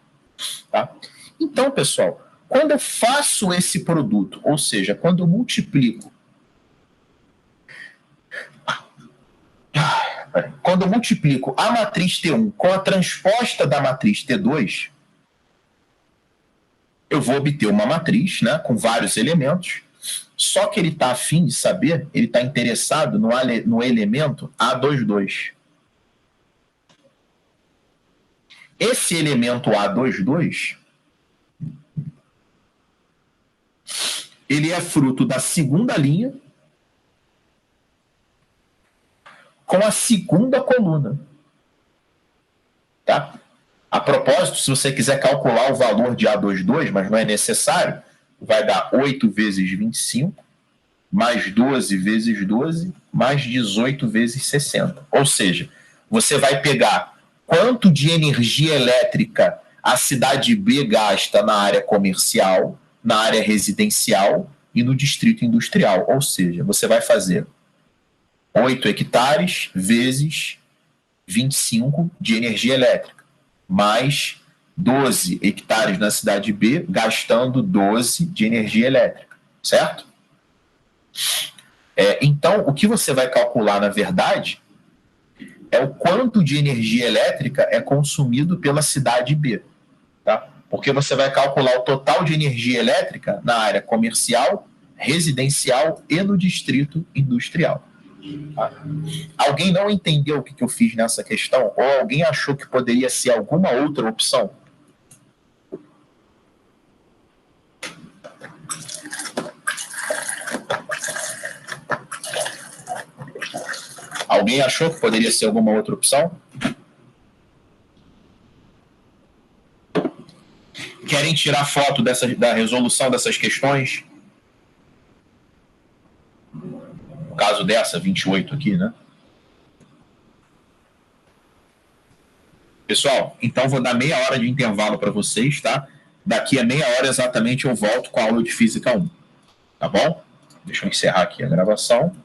A: Tá? Então, pessoal, quando eu faço esse produto, ou seja, quando eu multiplico a matriz T1 com a transposta da matriz T2, eu vou obter uma matriz, né, com vários elementos, só que ele está afim de saber, ele está interessado no elemento A22. Esse elemento A22, ele é fruto da segunda linha com a segunda coluna. Tá? A propósito, se você quiser calcular o valor de A22, mas não é necessário, vai dar 8 vezes 25, mais 12 vezes 12, mais 18 vezes 60. Ou seja, você vai pegar quanto de energia elétrica a cidade B gasta na área comercial, na área residencial e no distrito industrial. Ou seja, você vai fazer 8 hectares vezes 25 de energia elétrica, mais 12 hectares na cidade B, gastando 12 de energia elétrica, certo? Então, o que você vai calcular, na verdade, é o quanto de energia elétrica é consumido pela cidade B, tá? Porque você vai calcular o total de energia elétrica na área comercial, residencial e no distrito industrial. Tá? Alguém não entendeu o que eu fiz nessa questão? Ou alguém achou que poderia ser alguma outra opção? Alguém achou que poderia ser alguma outra opção? Querem tirar foto da resolução dessas questões? No caso dessa, 28 aqui, né? Pessoal, então vou dar meia hora de intervalo para vocês, tá? Daqui a meia hora exatamente eu volto com a aula de Física 1. Tá bom? Deixa eu encerrar aqui a gravação.